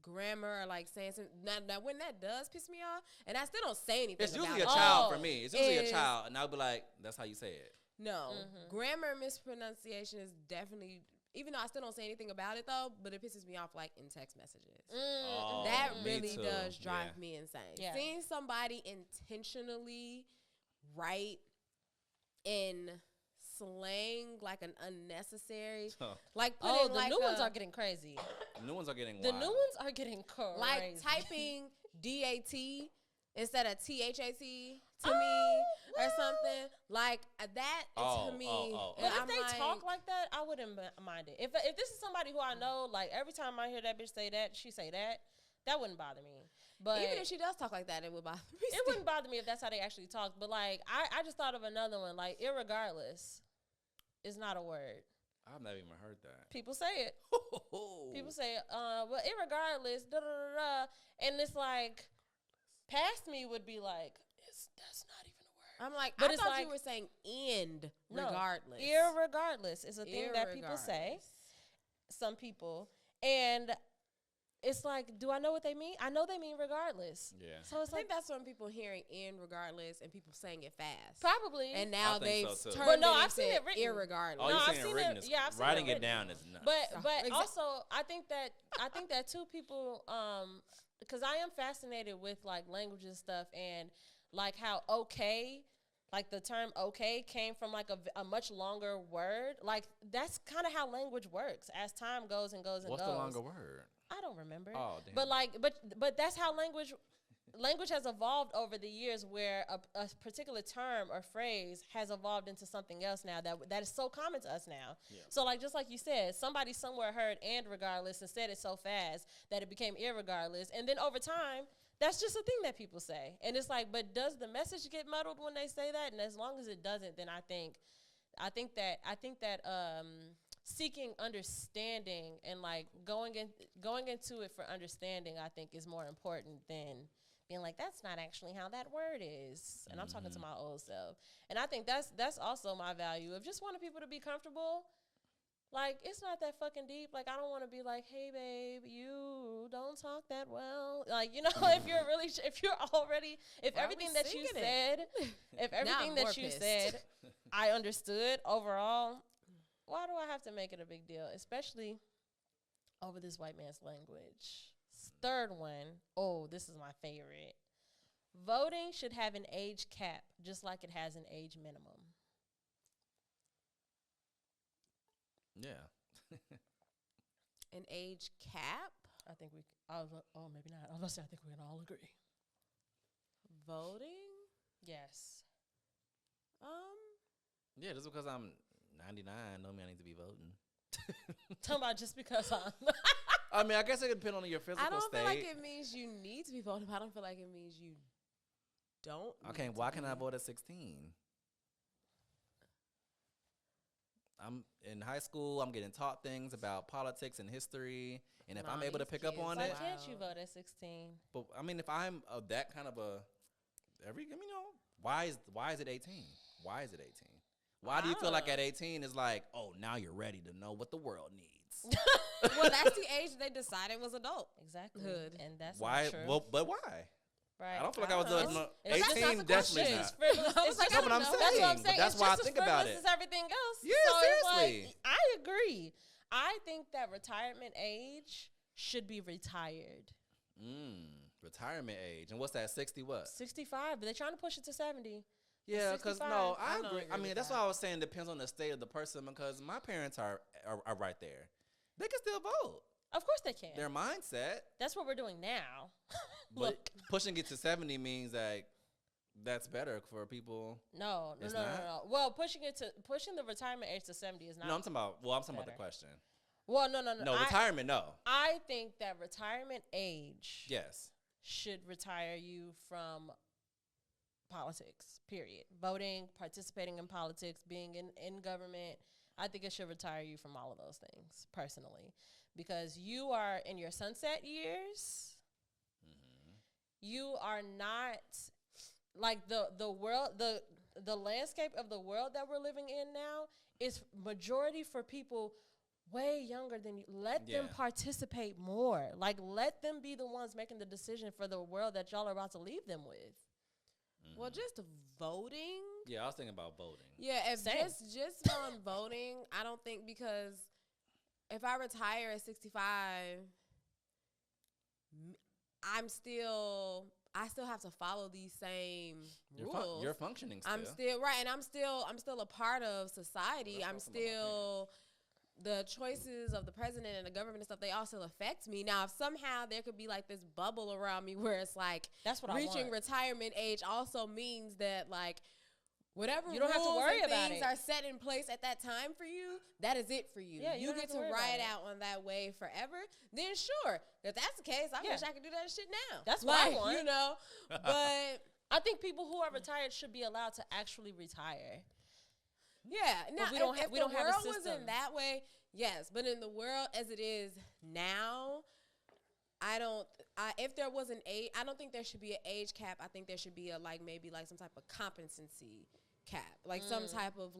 S3: grammar or like saying something. Now when that does piss me off, and I still don't say anything.
S1: It's
S3: about
S1: usually a
S3: it.
S1: child for me. It's usually a
S3: is-
S1: child, and I'll be like, "That's how you say it."
S3: No, grammar mispronunciation is definitely. Even though I still don't say anything about it though, but it pisses me off like in text messages.
S1: Oh,
S3: That
S1: me
S3: really
S1: too.
S3: does drive
S1: Yeah.
S3: me insane.
S2: Yeah.
S3: Seeing somebody intentionally write in slang like an unnecessary, like putting
S2: Oh, the
S3: like
S2: new ones
S3: a-
S2: are getting crazy.
S1: New ones are getting
S2: The
S1: wild.
S2: new ones are getting crazy.
S3: like typing DAT instead of THAT to me
S2: Oh,
S3: or
S2: well.
S3: something like that
S1: Oh,
S3: to me.
S1: oh.
S2: But
S3: and
S2: if
S3: I'm
S2: they
S3: like,
S2: talk like that, I wouldn't mind it. If this is somebody who I know, like every time I hear that bitch say that, she say that wouldn't bother me. But
S3: even if she does talk like that, it would bother me.
S2: it wouldn't bother me if that's how they actually talk. But like I just thought of another one, like irregardless is not a word.
S1: I've never even heard that.
S2: People say it. People say, well, irregardless, da da da da, and it's like, past me would be like, that's not even a word.
S3: I'm like,
S2: But
S3: I
S2: it's
S3: thought
S2: like-
S3: you were saying end
S2: No,
S3: regardless.
S2: Irregardless is a thing that people say.
S3: Irregardless.
S2: Some people, and it's like, do I know what they mean? I know they mean regardless.
S1: Yeah.
S2: So
S3: I
S2: it's like
S3: think that's when people hearing end regardless and people saying it fast.
S2: probably.
S3: And now
S1: I think
S3: they've
S1: so, too.
S3: turned
S2: But no,
S3: it
S2: I've seen
S3: into
S2: it written.
S3: irregardless.
S1: Oh,
S2: No,
S1: you're
S2: I've
S1: saying
S2: seen
S1: written
S2: it-
S1: is
S2: yeah, I've seen
S1: writing
S2: it
S1: it down is nuts.
S2: But
S3: Exact-
S2: also I think that too, people because I am fascinated with like language and stuff, and like how okay, like the term okay came from like a much longer word. Like that's kind of how language works as time goes and goes and
S1: What's
S2: goes.
S1: the longer word?
S2: I don't remember.
S1: Oh, damn.
S2: But like but that's how language has evolved over the years, where a particular term or phrase has evolved into something else now that is so common to us now.
S1: Yeah.
S2: So like just like you said, somebody somewhere heard and regardless and said it so fast that it became irregardless, and then over time that's just a thing that people say. And it's like, but does the message get muddled when they say that? And as long as it doesn't, then I think that seeking understanding and like going into it for understanding, I think is more important than being like, that's not actually how that word is. And I'm talking to my old self. And I think that's also my value of just wanting people to be comfortable. Like, it's not that fucking deep. Like, I don't want to be like, hey, babe, you don't talk that well. Like, you know, if
S3: Why
S2: everything
S3: we
S2: that you
S3: singing
S2: said, if
S3: Now
S2: everything
S3: I'm
S2: that
S3: more
S2: you
S3: pissed.
S2: said, I understood overall, why do I have to make it a big deal? Especially over this white man's language. Third one, oh, this is my favorite. Voting should have an age cap, just like it has an age minimum.
S1: Yeah.
S3: An age cap?
S2: I think we. Oh, maybe not. I was gonna say I think we can all agree.
S3: Voting?
S2: Yes.
S1: Yeah, just because I'm 99 don't mean I need to be voting.
S2: Talking about just because I'm.
S1: I mean, I guess it could depend on your physical
S3: I don't
S1: state.
S3: feel like it means you need to be voting. I don't feel like it means you don't.
S1: Okay,
S3: need
S1: why
S3: to
S1: can I
S3: be.
S1: vote at 16? I'm in high school. I'm getting taught things about politics and history, and if I'm able to
S3: these
S1: pick up
S3: kids,
S1: on
S2: Why
S1: it,
S2: can't you vote at 16?
S1: but I mean, if I'm that kind of a why is it 18? Why is it 18? Why do you feel like at 18 is like, oh, now you're ready to know what the world needs?
S3: Well, that's the age they decided was adult.
S2: Exactly.
S3: Hood.
S2: And that's
S1: Why?
S2: not true.
S1: Well, but why?
S2: Right.
S1: I don't feel like I was
S3: It's-
S1: no,
S2: it's just
S1: 18.
S2: not the
S1: Definitely
S2: question.
S1: not.
S2: It's frivolous.
S3: I was
S2: It's
S3: like,
S2: just
S3: I don't
S1: what I'm
S3: know.
S2: That's what I'm
S1: saying,
S2: saying.
S1: but that's
S2: It's
S1: why I
S2: just as
S1: think about
S2: frivolous
S1: it.
S2: as everything else.
S1: Yeah,
S2: so it's
S1: seriously.
S2: like, I agree. I think that retirement age should be retired.
S1: Retirement age. And what's that? 60 what?
S2: 65, but they're trying to push it to 70.
S1: Yeah, because
S2: 65.
S1: no,
S3: I
S1: I
S3: don't
S1: agree.
S3: agree
S1: I mean,
S3: with
S1: that's
S3: that.
S1: why I was saying depends on the state of the person because my parents are right there. They can still vote.
S2: Of course they can.
S1: Their mindset.
S2: That's what we're doing now.
S1: But
S2: Look,
S1: pushing it to 70 means that that's better for people.
S2: no.
S1: It's not?
S2: Well, pushing the retirement age to 70 is not.
S1: No, I'm talking about the
S2: better.
S1: question.
S2: Well, no.
S1: No, retirement, no.
S2: I think that retirement age
S1: Yes.
S2: should retire you from politics, period. Voting, participating in politics, being in government. I think it should retire you from all of those things, personally. Because you are in your sunset years. You are not, like, the world, the landscape of the world that we're living in now is majority for people way younger than you. Let them
S1: Yeah.
S2: participate more. Like, let them be the ones making the decision for the world that y'all are about to leave them with.
S3: Well, just voting.
S1: Yeah, I was thinking about voting.
S3: Yeah, if
S2: Same.
S3: just on voting, I don't think because if I retire at 65, I still have to follow these same rules.
S1: You're functioning still.
S3: I'm still right, and I'm still a part of society. I'm still the choices of the president and the government and stuff. They all still affect me. Now, if somehow there could be like this bubble around me where it's like
S2: That's what I
S3: reaching
S2: want.
S3: retirement age also means that like whatever
S2: You don't have to
S3: rules
S2: worry
S3: and
S2: about
S3: things
S2: it.
S3: are set in place at that time for you, that is it for you.
S2: Yeah, you
S3: you
S2: don't
S3: get
S2: have to
S3: to
S2: worry
S3: ride
S2: about it.
S3: out on that wave forever. Then sure, if that's the case, I
S2: Yeah.
S3: wish I could do that shit now.
S2: That's what I want.
S3: You know, but
S2: I think people who are retired should be allowed to actually retire.
S3: yeah, now
S2: we don't
S3: if
S2: we
S3: the
S2: don't have a
S3: world was
S2: system.
S3: in that way, yes, but in the world as it is now, if there was an age, I don't think there should be an age cap. I think there should be maybe some type of competency cap, like some type of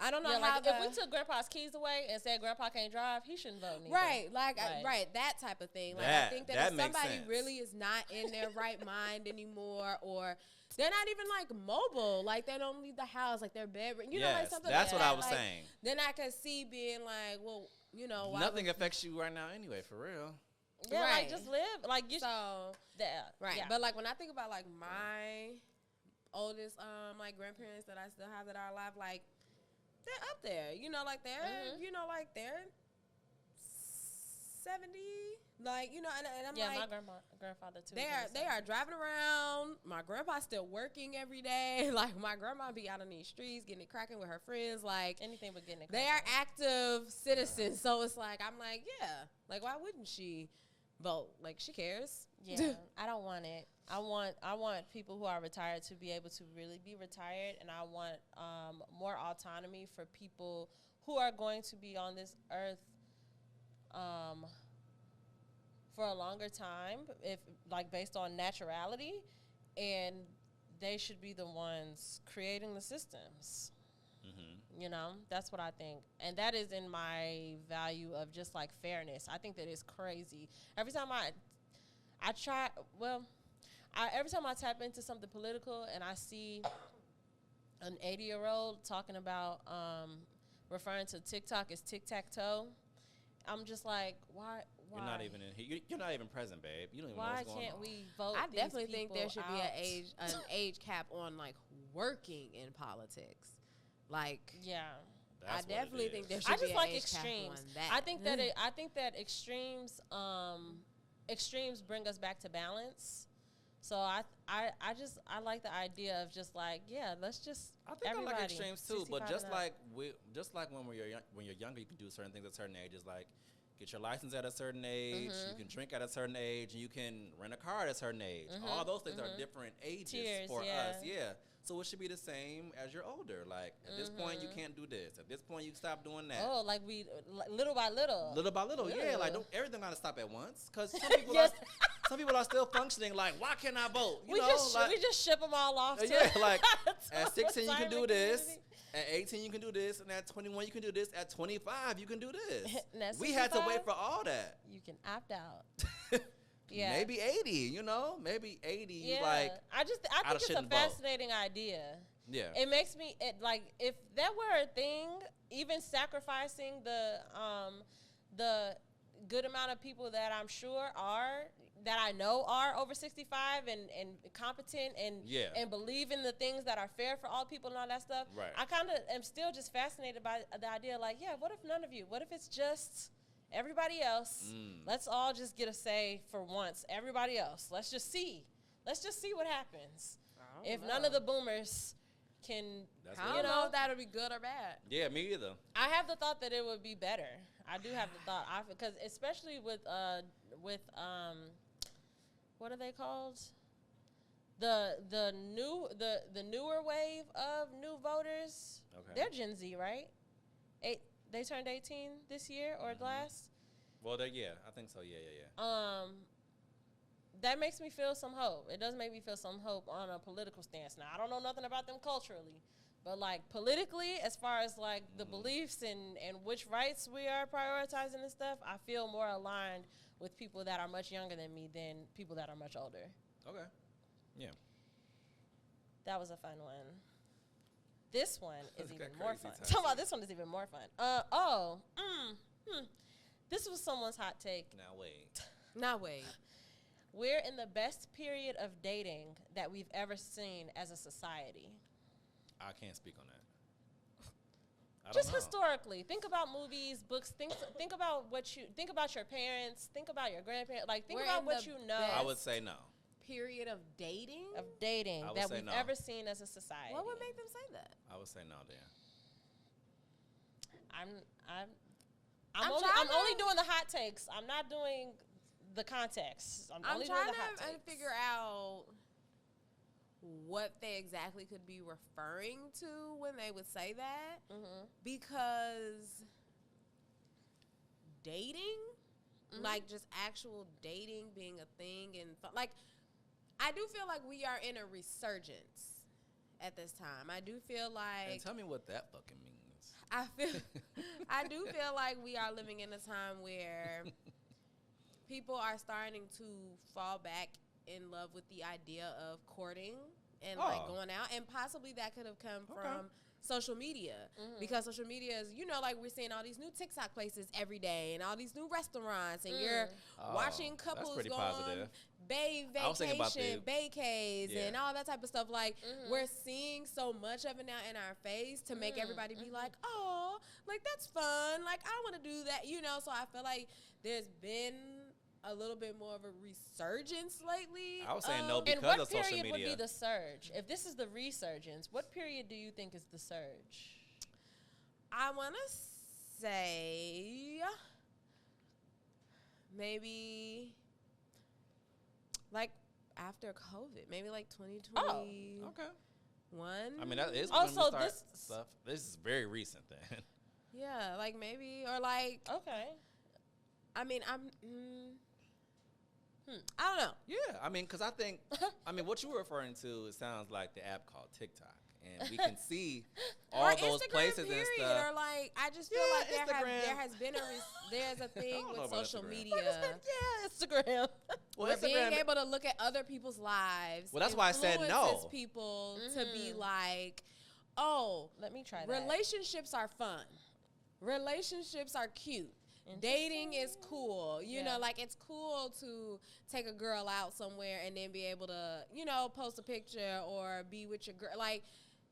S3: I don't know
S2: Yeah,
S3: how
S2: like if we took Grandpa's keys away and said Grandpa can't drive, he shouldn't vote neither.
S3: right,
S2: Right.
S3: that type of thing. Like
S1: That-
S3: I think that
S1: that
S3: if
S1: makes
S3: somebody
S1: sense.
S3: really is not in their right mind anymore, or they're not even mobile, like they don't leave the house, like their bedroom, you know, like
S1: Yes,
S3: something
S1: that's
S3: like
S1: what I
S3: that,
S1: was
S3: like,
S1: saying.
S3: Then I could see being like, well, you know, why
S1: Nothing
S3: would-
S1: affects you right now anyway, for real.
S2: Yeah,
S3: Right.
S2: like just live. Like you
S3: So right,
S2: Yeah.
S3: but when I think about my oldest grandparents that I still have that are alive, they're up there, you know, they're 70, and I'm
S2: yeah,
S3: like,
S2: my grandfather too.
S3: they are driving around. My grandpa's still working every day. Like my grandma be out on these streets getting it cracking with her friends. Like
S2: anything but getting it.
S3: they are active citizens. So it's I'm like, yeah, why wouldn't she vote? Like she cares.
S2: Yeah, I don't want it. I want people who are retired to be able to really be retired, and I want more autonomy for people who are going to be on this earth for a longer time, if based on naturality, and they should be the ones creating the systems. You know, that's what I think. And that is in my value of just fairness. I think that is crazy. Every time I try, every time I tap into something political and I see an 80-year-old talking about referring to TikTok as tic-tac-toe, I'm just like, why?
S1: You're not even in here. You're not even present, babe. You don't even know
S2: Why
S1: what's going
S2: can't
S1: on.
S2: we vote?
S3: I
S2: these
S3: definitely think there
S2: people
S3: should be
S2: out?
S3: an age cap on working in politics.
S2: Yeah.
S3: I
S1: That's what it
S3: definitely think there
S1: is.
S3: should
S2: I
S3: be
S2: just
S3: an
S2: like
S3: age cap
S2: extremes.
S3: on that.
S2: I think that extremes bring us back to balance. So I like the idea of just let's just
S1: I think I like
S2: everybody,
S1: extremes too, but
S2: 65
S1: just
S2: and up.
S1: just like when you're younger, you can do certain things at certain ages. Like get your license at a certain age. You can drink at a certain age, and you can rent a car at a certain age. All those things are different ages for us. Yeah. So it should be the same as you're older. Like, at this point, you can't do this. At this point, you stop doing that.
S2: Oh, like we, little by little.
S1: Little by little, yeah. Like, don't everything got to stop at once. Because some people are still functioning like, why can't I vote?
S2: We just ship them all off.
S1: Yeah, like, at 16, you can do this. At 18, you can do this. And at 21, you can do this. At 25, you can do this. We had to wait for all that.
S2: You can opt out. Yeah.
S1: Maybe 80, you know? Maybe 80,
S2: yeah.
S1: like,
S2: I think it's a fascinating idea.
S1: Yeah.
S2: It makes me, like, if that were a thing, even sacrificing the good amount of people that I'm sure that I know are over 65 and competent and believe in the things that are fair for all people and all that stuff.
S1: Right.
S2: I kind of am still just fascinated by the idea, like, yeah, what if none of you? What if it's just everybody else? Let's all just get a say for once. Everybody else. Let's just see what happens. If none of the boomers can,
S3: I don't know if that'll be good or bad.
S1: Yeah, me either.
S2: I have the thought that it would be better. I do have the thought, because especially with what are they called? The newer wave of new voters. Okay. They're Gen Z, right? They turned 18 this year or last.
S1: Well, I think so. Yeah.
S2: That makes me feel some hope. It does make me feel some hope on a political stance. Now, I don't know nothing about them culturally, but like politically, as far as like the beliefs and which rights we are prioritizing and stuff, I feel more aligned with people that are much younger than me than people that are much older.
S1: Okay. Yeah.
S2: That was a fun one. This one is even more fun. Talk about this one is even more fun. This was someone's hot take.
S1: Now wait.
S2: We're in the best period of dating that we've ever seen as a society.
S1: I can't speak on that.
S2: Just historically, think about movies, books. Think about think about your parents. Think about your grandparents. Like, think about what you know.
S1: I would say no.
S3: Period of dating
S2: that we've ever seen as a society.
S3: What would make them say that?
S1: I would say no, Dan.
S2: I'm only doing the hot takes. I'm not doing the context. I'm only
S3: trying
S2: doing the hot takes.
S3: to figure out what they exactly could be referring to when they would say that, because dating, like just actual dating being a thing, and like I do feel like we are in a resurgence at this time. I do feel like,
S1: and tell me what that fucking means.
S3: I do feel like we are living in a time where people are starting to fall back in love with the idea of courting and like going out, and possibly that could have come from social media, because social media is, like we're seeing all these new TikTok places every day and all these new restaurants, and you're watching couples go on bay vacation, baycays, and all that type of stuff. Like we're seeing so much of it now in our face to make everybody be like, oh, like that's fun, like I want to do that, So I feel like there's been a little bit more of a resurgence lately.
S1: I was saying no because of social media.
S2: And what period would be the surge? If this is the resurgence, what period do you think is the surge?
S3: I want to say maybe like after COVID, maybe like 2020.
S1: Oh, okay.
S3: I
S1: mean, that is
S2: also
S1: this stuff. This is very recent then.
S3: Yeah, like maybe, or like,
S2: okay.
S3: I mean, I don't know.
S1: Yeah, I mean, because I think, what you were referring to, it sounds like the app called TikTok. And we can see all those
S3: Instagram
S1: places
S3: period,
S1: and stuff.
S3: Or like, I just feel like there has been there's a thing with social media.
S2: Instagram.
S3: Well, being able to look at other people's lives.
S1: Well, that's why I said no.
S3: People to be like, oh,
S2: let me try that.
S3: Relationships are fun. Relationships are cute. Dating is cool. You know, like it's cool to take a girl out somewhere and then be able to, post a picture or be with your girl. Like,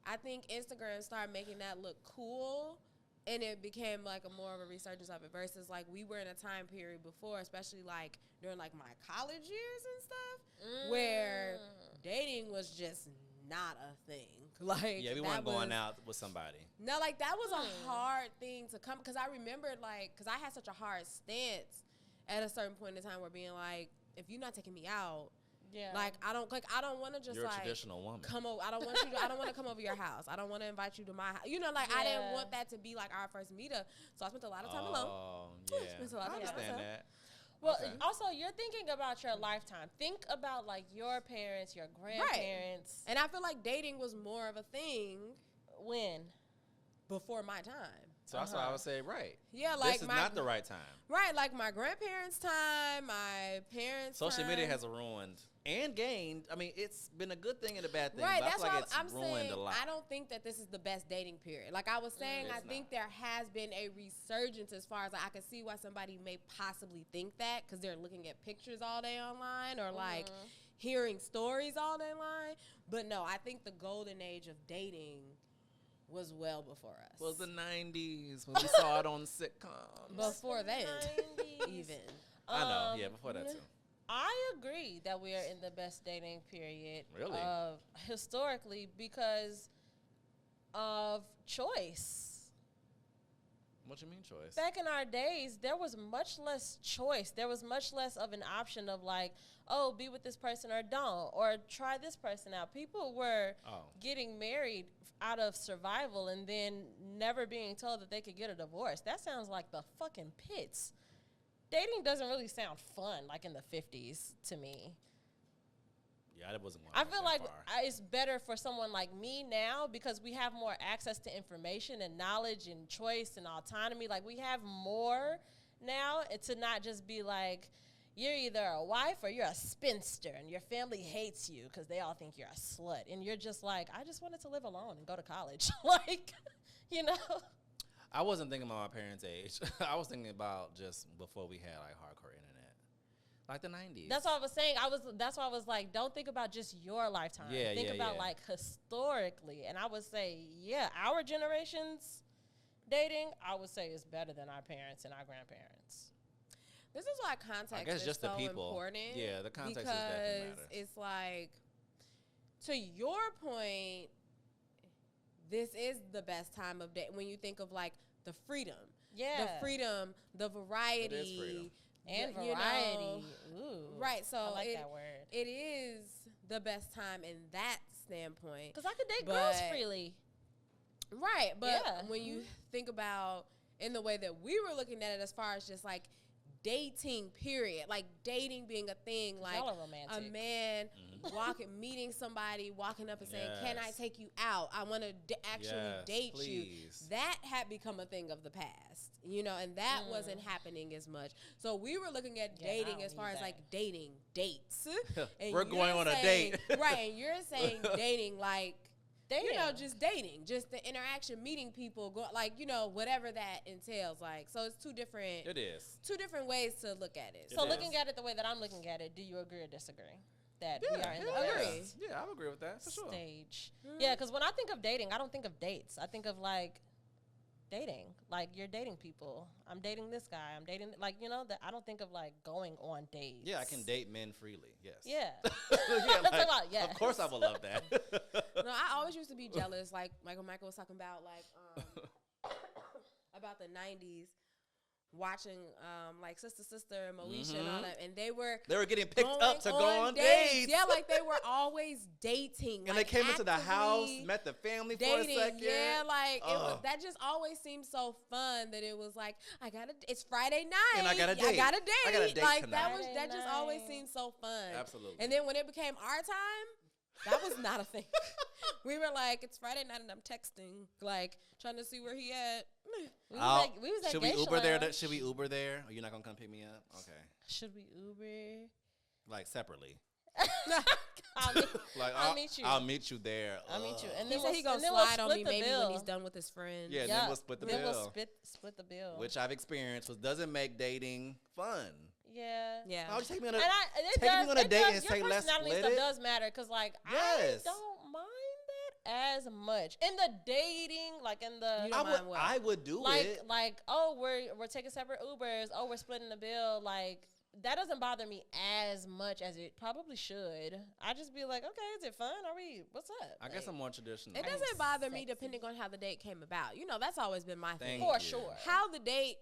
S3: I think Instagram started making that look cool, and it became like a more of a resurgence of it versus like we were in a time period before, especially like during like my college years and stuff, where dating was just not a thing. Like,
S1: Yeah, we weren't going out with somebody.
S3: No, like, that was a hard thing to come, because I remembered, like, because I had such a hard stance at a certain point in time where being like, if you're not taking me out, like, I don't want to just,
S1: You're
S3: like,
S1: a traditional woman.
S3: come over. I don't want to come over your house. I don't want to invite you to my house. You know, like, I didn't want that to be, like, our first meetup. So I spent a lot of time alone.
S1: Oh, yeah.
S3: Spent a lot of
S1: I
S3: time
S1: understand
S3: alone.
S1: that.
S2: Well,
S1: Okay.
S2: also, you're thinking about your lifetime. Think about, like, your parents, your grandparents.
S3: And I feel like dating was more of a thing
S2: When?
S3: before my time.
S1: So that's why I would say, right.
S3: Yeah, like,
S1: this is not the right time.
S3: Right, like my grandparents' time, my parents'
S1: Social
S3: time.
S1: media has ruined and gained. I mean, it's been a good thing and a bad thing.
S3: Right,
S1: but I
S3: that's
S1: feel
S3: why
S1: like it's
S3: I'm
S1: ruined
S3: saying
S1: a lot.
S3: I don't think that this is the best dating period. Like I was saying, I think there has been a resurgence as far as I can see why somebody may possibly think that, because they're looking at pictures all day online or like hearing stories all day online. But no, I think the golden age of dating was well before us.
S1: Was the 90s when we saw it on sitcoms.
S3: Before then,
S2: 90s.
S3: even.
S1: I know, yeah, before that too.
S2: I agree that we are in the best dating period
S1: Really?
S2: Historically because of choice.
S1: What you mean choice?
S2: Back in our days, there was much less choice. There was much less of an option of like, oh, be with this person or don't, or try this person out. People were getting married out of survival and then never being told that they could get a divorce. That sounds like the fucking pits. Dating doesn't really sound fun like in the 50s to me.
S1: Yeah, that wasn't.
S2: I feel like it's better for someone like me now because we have more access to information and knowledge and choice and autonomy. Like we have more now to not just be like, you're either a wife or you're a spinster and your family hates you because they all think you're a slut. And you're just like, I just wanted to live alone and go to college. Like, you know?
S1: I wasn't thinking about my parents' age. I was thinking about just before we had like hardcore internet, like the 90s.
S2: That's what I was saying. That's why I was like, don't think about just your lifetime.
S1: Yeah,
S2: think about like historically. And I would say, yeah, our generation's dating, I would say is better than our parents and our grandparents.
S3: This is why context
S1: I guess
S3: is
S1: just
S3: so
S1: the people.
S3: important.
S1: Yeah, the context
S3: because
S1: is definitely matters.
S3: It's like, to your point, this is the best time of day when you think of like the freedom.
S2: Yeah.
S3: The freedom, the variety.
S1: It is freedom.
S2: And
S3: you
S2: variety.
S3: know,
S2: Ooh.
S3: right, so
S2: I like that word.
S3: It is the best time in that standpoint.
S2: Because I could date girls freely.
S3: Right, but
S2: Yeah.
S3: when you think about in the way that we were looking at it as far as just like dating period, like dating being a thing, like
S2: y'all are romantic.
S3: a man meeting somebody, walking up and saying,
S1: Yes.
S3: can I take you out? I want to actually
S1: Yes,
S3: date
S1: please.
S3: you. That had become a thing of the past, you know, and that wasn't happening as much. So we were looking at
S2: Yeah, I
S3: dating
S2: don't
S3: as far
S2: need
S3: as
S2: that.
S3: like dating dates. And
S1: We're going
S3: you're
S1: on a
S3: saying-
S1: date.
S3: Right, and you're saying dating like,
S2: Dating.
S3: you know, just dating, just the interaction, meeting people, go like, you know, whatever that entails. Like, so it's two different ways to look at it.
S2: So
S1: It
S2: looking
S1: is.
S2: at it the way that I'm looking at it, do you agree or disagree that we are in the
S3: agree.
S2: best
S1: Yeah, I would agree with that for sure.
S2: stage? Yeah, because when I think of dating, I don't think of dates. I think of like dating, like you're dating people. I'm dating this guy. I'm dating like you know that I don't think of like going on dates.
S1: Yeah, I can date men freely. Yes.
S2: Yeah.
S1: Yeah,
S2: That's about yes.
S1: Of course, I would love that.
S3: No, I always used to be jealous. Like Michael was talking about, like about the '90s, watching like Sister and Moesha and all that, and they were
S1: getting picked up to go on dates.
S3: Yeah, like they were always dating.
S1: And
S3: like,
S1: they came into the house,
S3: actively
S1: met the family
S3: dating.
S1: for a second.
S3: Yeah, like it was, that just always seemed so fun that it was like it's Friday night
S1: And I got a date.
S3: I got a date
S1: like
S3: tonight.
S2: Friday
S3: That just always
S2: night.
S3: seemed so fun.
S1: Absolutely.
S3: And then when it became our time, that was not a thing. We were like, it's Friday night and I'm texting, like trying to see where he at.
S2: We was at
S1: should we
S2: Geisha
S1: Uber there?
S2: Lounge.
S1: Should we Uber there? Or you're not gonna come pick me up? Okay.
S2: Should we Uber?
S1: Like separately.
S2: I'll meet you.
S1: I'll meet you there.
S2: I'll meet you. And
S3: He
S2: then
S3: said he gonna
S2: and then
S3: slide on
S2: split
S3: me
S2: the
S3: maybe
S2: bill.
S3: when he's done with his friends.
S1: Yeah, then we'll split the
S2: then
S1: bill.
S2: We'll split the bill.
S1: Which I've experienced, which doesn't make dating fun.
S2: Yeah.
S3: Yeah.
S1: Why would you take me on a,
S2: And
S1: take me on a date and say
S2: your
S1: let's
S2: personality
S1: split
S2: stuff
S1: it?
S2: does matter because like
S1: Yes.
S2: I don't mind that as much in the dating, like in the
S3: You don't mind what?
S1: I would do
S2: like
S1: it.
S2: like oh we're taking separate Ubers, oh we're splitting the bill, like that doesn't bother me as much as it probably should. I just be like, okay, is it fun? What's up?
S1: I guess I'm more traditional.
S3: It doesn't bother me depending on how the date came about. That's always been my thing.
S2: For sure.
S3: How the date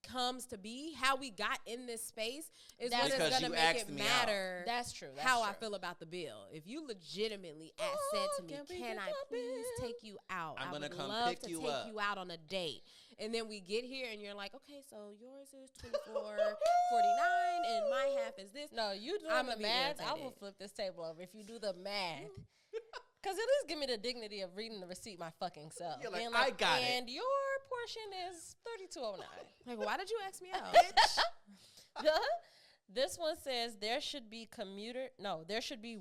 S3: comes to be, how we got in this space is what is
S1: Because
S3: going to
S1: you
S3: make
S1: asked
S3: it
S1: me
S3: matter.
S2: That's true.
S3: How I feel about the bill. If you legitimately said to me, can I please take you out?
S1: I'm
S3: I
S1: gonna
S3: would
S1: come
S3: love
S1: pick
S3: to
S1: you
S3: take
S1: up.
S3: you out on a date. And then we get here and you're like, okay, so yours is $24.49 and my half is this.
S2: No, you doing
S3: I'ma
S2: the
S3: be
S2: math. I will
S3: irritated.
S2: flip this table over if you do the math. Because at least give me the dignity of reading the receipt my fucking self.
S1: You're like,
S2: Being
S1: I got it.
S2: And your portion is $32.09.
S3: Like, why did you ask me out?
S2: This one says there should be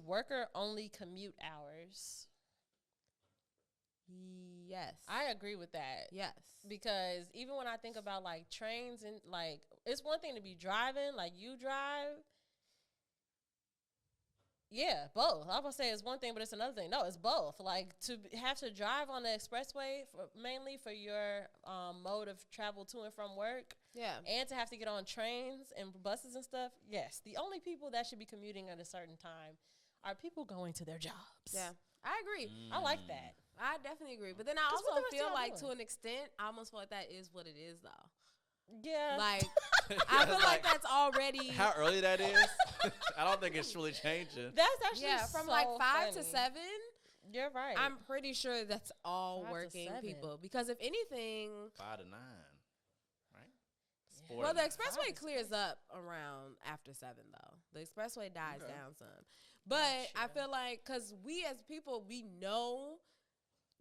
S2: worker only commute hours.
S3: Yes.
S2: I agree with that.
S3: Yes.
S2: Because even when I think about like trains and like, it's one thing to be driving, like you drive. Yeah, both. I was gonna say it's one thing, but it's another thing. No, it's both. Like have to drive on the expressway mainly for your mode of travel to and from work.
S3: Yeah.
S2: And to have to get on trains and buses and stuff. Yes, the only people that should be commuting at a certain time are people going to their jobs.
S3: Yeah. I agree.
S2: I like that.
S3: I definitely agree. But then I
S2: That's what
S3: also
S2: the rest of
S3: feel
S2: y'all
S3: like
S2: doing.
S3: to an extent, I almost feel like that is what it is though.
S2: Yeah.
S3: Like I feel like that's already
S1: How early that is? I don't think it's really changing.
S2: That's actually
S3: from
S2: so
S3: like 5 to
S2: funny.
S3: 7.
S2: You're right.
S3: I'm pretty sure that's all
S2: 5 to
S3: working
S2: 7.
S3: people because if anything,
S1: 5 to 9, right? It's
S2: Yeah.
S1: 4
S3: well,
S1: to
S3: the
S1: 9.
S3: expressway
S2: 5 to
S3: clears up around after 7 though. The expressway dies
S1: Okay.
S3: down some. But I
S2: true.
S3: feel like because we as people, we know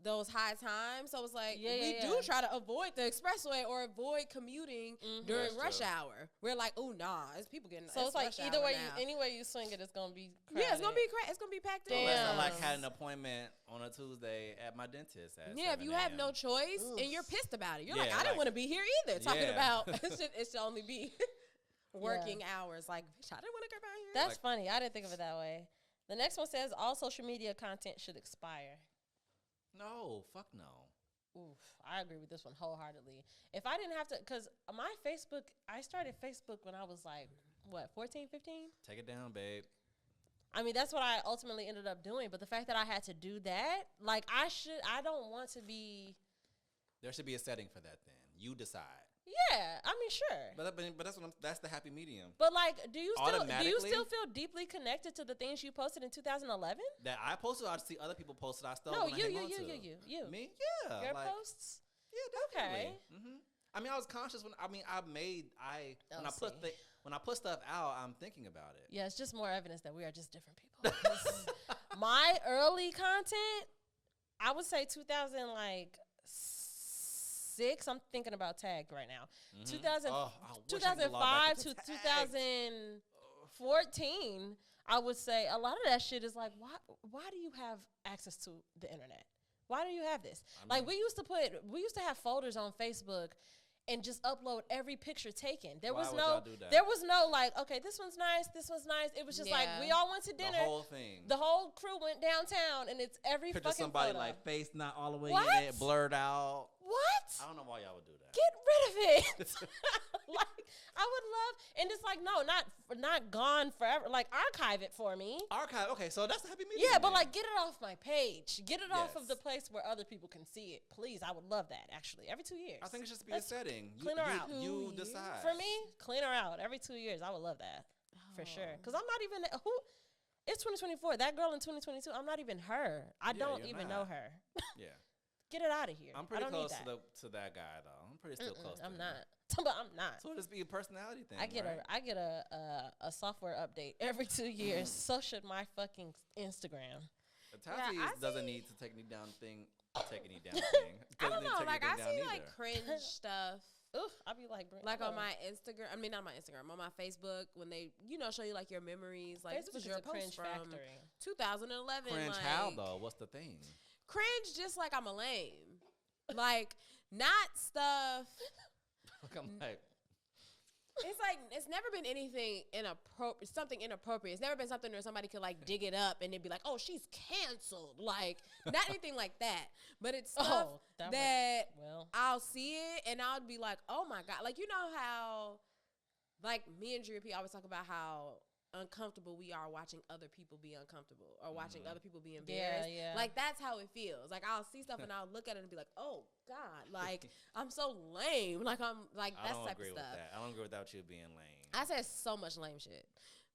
S3: those high times. So it's like we do try to avoid the expressway or avoid commuting during
S1: That's
S3: rush
S1: true.
S3: hour. We're like, oh, nah, it's people getting
S2: So it's like
S3: rush
S2: either
S3: hour
S2: way,
S3: now.
S2: any way you swing it, it's gonna be
S3: Yeah, it's gonna
S2: crowded.
S3: be it's gonna be packed in.
S1: Unless I
S2: Damn.
S1: like had an appointment on a Tuesday at my dentist at
S3: Yeah, if
S1: 7
S3: you have
S1: a.m.
S3: no choice and you're
S2: Oof.
S3: pissed about it, you're
S1: Yeah,
S3: like, I didn't
S1: like-
S3: want to be here either. Talking
S1: Yeah.
S3: about it should only be working hours. Like, bitch, I didn't want to come out here.
S2: That's funny. I didn't think of it that way. The next one says all social media content should expire.
S1: No, fuck no.
S2: Oof, I agree with this one wholeheartedly. If I didn't have to, because my Facebook, I started Facebook when I was like, what, 14, 15?
S1: Take it down, babe.
S2: I mean, that's what I ultimately ended up doing. But the fact that I had to do that, like, I don't want to be,
S1: There should be a setting for that then. You decide.
S2: yeah, I mean, sure.
S1: But that's that's the happy medium.
S2: But like, do you
S1: Automatically?
S2: still feel deeply connected to the things you posted in 2011?
S1: That I posted, I see other people posted. I still
S2: No,
S1: wanna
S2: you.
S1: hang on to. Me, yeah.
S2: Your
S1: like,
S2: posts.
S1: Yeah, definitely.
S2: Okay.
S1: I mean, I was conscious when when I put stuff out, I'm thinking about it.
S2: Yeah, it's just more evidence that we are just different people. My early content, I would say 2006. I'm thinking about tagged right now. 2005 to 2014. I would say a lot of that shit is like, why do you have access to the internet? Why do you have this? Like we used to have folders on Facebook and just upload every picture taken. There
S1: Why
S2: was
S1: would
S2: no
S1: y'all do that?
S2: there was no like, okay, this one's nice, this one's nice. It was just like
S3: Yeah.
S2: we all went to dinner.
S1: The whole thing.
S2: The whole crew went downtown and it's every
S1: Picture
S2: fucking
S1: somebody
S2: photo.
S1: like face not all the way
S2: What?
S1: in it, blurred out.
S2: What?
S1: I don't know why y'all would do that.
S2: Get rid of it. Like I would love, and it's like no, not gone forever. Like archive it for me.
S1: Archive. Okay, so that's the happy medium.
S2: Yeah, but
S1: then.
S2: like get it off my page. Get it off of
S1: Yes.
S2: the place where other people can see it. Please, I would love that actually. Every 2 years.
S1: I think it should be
S2: Let's
S1: a setting.
S2: clean her out.
S1: You
S3: 2 years?
S1: decide.
S2: For me, clean her out every 2 years. I would love that for sure. Because I'm not even who. It's 2024. That girl in 2022. I'm not even her. I don't
S1: you're
S2: even
S1: not.
S2: know her.
S1: Yeah,
S2: Get it out of here.
S1: I'm
S2: I
S1: pretty
S2: don't
S1: close
S2: need that.
S1: to that guy though. I'm pretty still close. To
S2: I'm
S1: him.
S2: not. But I'm not.
S1: So it'll just be a personality thing.
S2: I get
S1: right?
S2: a software update every 2 years. So should my fucking Instagram.
S1: Tati
S3: I
S1: doesn't
S3: see-
S1: need to take me down thing. Take any down thing.
S3: I don't
S1: Doesn't need to
S3: know.
S1: take
S3: Like, I
S1: anything
S3: see
S1: down
S3: like
S1: either.
S3: cringe stuff.
S2: Oof, I'll be like,
S3: Like on my Instagram, I mean not my Instagram, on my Facebook when they, show you like your memories, like
S2: Facebook
S3: this
S2: is
S3: is your
S2: a cringe
S3: post from
S2: factory.
S3: 2011.
S1: Cringe
S3: like,
S1: how though? What's the thing?
S3: Cringe, just like I'm a lame, like not stuff.
S1: I'm like,
S3: It's like it's never been anything inappropriate. Something inappropriate. It's never been something where somebody could like dig it up and they'd be like, "Oh, she's canceled." Like not anything like that. But it's stuff
S2: that
S3: that
S2: well,
S3: I'll see it and I'll be like, "Oh my god!" Like you know how like me and Drew P always talk about how uncomfortable we are watching other people be uncomfortable or watching other people be embarrassed.
S2: Yeah.
S3: Like that's how it feels. Like I'll see stuff and I'll look at it and be like, oh God, like I'm so lame. Like I'm like that type of stuff.
S1: I don't agree with that you being lame.
S3: I said so much lame shit.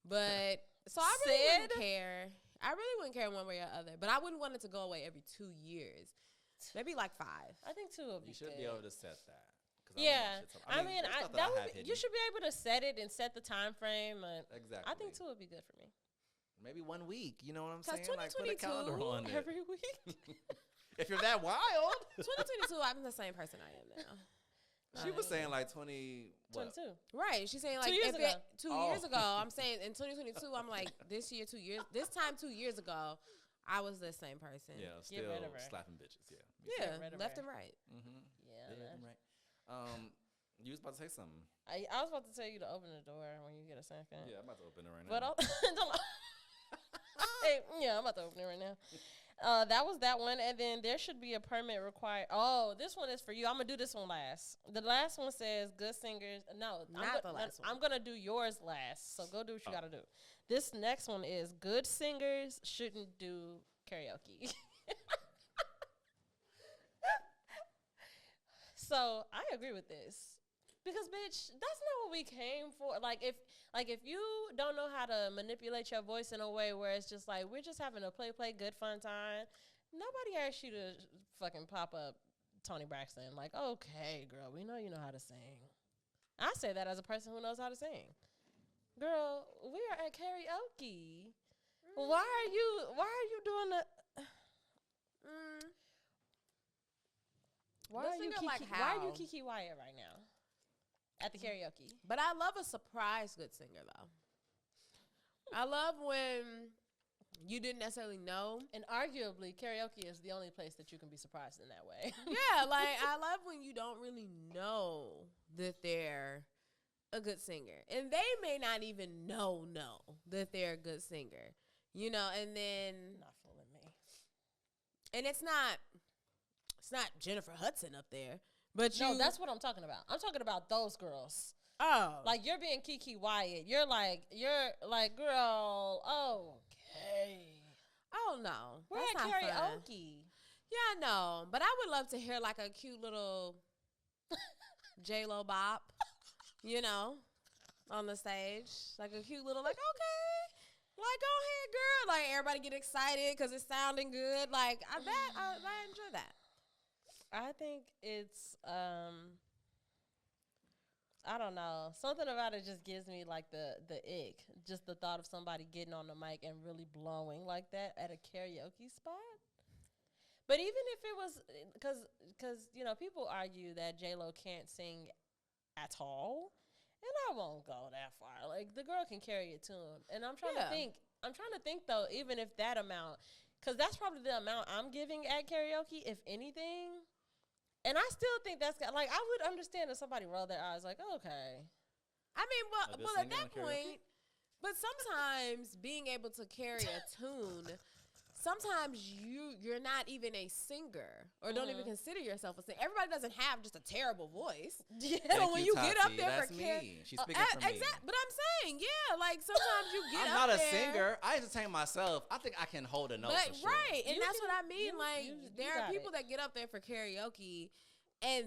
S3: But so I really wouldn't care. I really wouldn't care one way or other. But I wouldn't want it to go away every 2 years. Maybe like 5.
S2: I think 2 would be
S1: You should
S2: good.
S1: be able to set that.
S2: Yeah, I mean,
S1: that
S2: you should be able to set it and set the time frame.
S1: Exactly.
S2: I think 2 would be good for me.
S1: Maybe 1 week. You know what I'm saying?
S3: 2022
S1: Like put a calendar on it.
S2: every week.
S1: If you're that wild.
S3: 2022, I'm the same person I am now.
S1: She was saying like 22.
S3: Right. She's saying like
S2: 2 years ago.
S3: 2 years ago. I'm saying in 2022, I'm like this year, 2 years. This time 2 years ago, I was the same person.
S1: Yeah,
S2: Get
S1: still
S2: rid of her.
S1: slapping bitches. Yeah.
S3: Yeah,
S2: rid of
S3: left
S2: her.
S3: and right.
S1: Mm-hmm.
S2: Yeah.
S1: Left and right. You was about to say something.
S2: I was about to tell you to open the door when you get a second.
S1: Yeah, I'm about to open it right
S2: But
S1: now.
S2: I'm about to open it right now. That was that one, and then there should be a permit required. Oh, this one is for you. I'm gonna do this one last. The last one says good singers. No,
S3: Not the last one.
S2: I'm gonna do yours last. So go do what you gotta do. This next one is good singers shouldn't do karaoke. So I agree with this. Because bitch, that's not what we came for. Like if you don't know how to manipulate your voice in a way where it's just like we're just having a play good fun time, nobody asked you to fucking pop up Toni Braxton. Like, okay, girl, we know you know how to sing. I say that as a person who knows how to sing. Girl, we are at karaoke. Why are you doing the Why are you Kiki Wyatt right now? At the karaoke.
S3: But I love a surprise good singer, though. I love when you didn't necessarily know.
S2: And arguably, karaoke is the only place that you can be surprised in that way.
S3: Yeah, like, I love when you don't really know that they're a good singer. And they may not even know that they're a good singer. You know, and then...
S2: Not fooling me.
S3: And it's not Jennifer Hudson up there. But
S2: no, that's what I'm talking about. I'm talking about those girls.
S3: Oh.
S2: Like, you're being Kiki Wyatt. You're like, girl, okay.
S3: Oh, no.
S2: We're
S3: that's
S2: at
S3: not
S2: karaoke.
S3: Fun. Yeah, I know. But I would love to hear, like, a cute little J-Lo bop, you know, on the stage. Like, a cute little, like, okay. Like, go ahead, girl. Like, everybody get excited because it's sounding good. Like, I enjoy that.
S2: I think it's, I don't know. Something about it just gives me, like, the ick. Just the thought of somebody getting on the mic and really blowing like that at a karaoke spot. But even if it was, because you know, people argue that J-Lo can't sing at all. And I won't go that far. Like, the girl can carry a tune. And I'm trying to think, though, even if that amount, because that's probably the amount I'm giving at karaoke, if anything. And I still think that's, like, I would understand if somebody rolled their eyes, like, okay.
S3: I mean, well at that point, but sometimes being able to carry a tune, sometimes you're not even a singer or don't even consider yourself a singer. Everybody doesn't have just a terrible voice. Yeah. So when you get up there
S1: that's
S3: for
S1: me. She's speaking for me.
S3: Exactly. But I'm saying, yeah, like sometimes you get
S1: I'm
S3: up
S1: not a
S3: there.
S1: singer. I entertain myself. I think I can hold a note for sure.
S3: Right, and that's what I mean.
S2: you
S3: There are
S2: got
S3: people that get up there for karaoke, and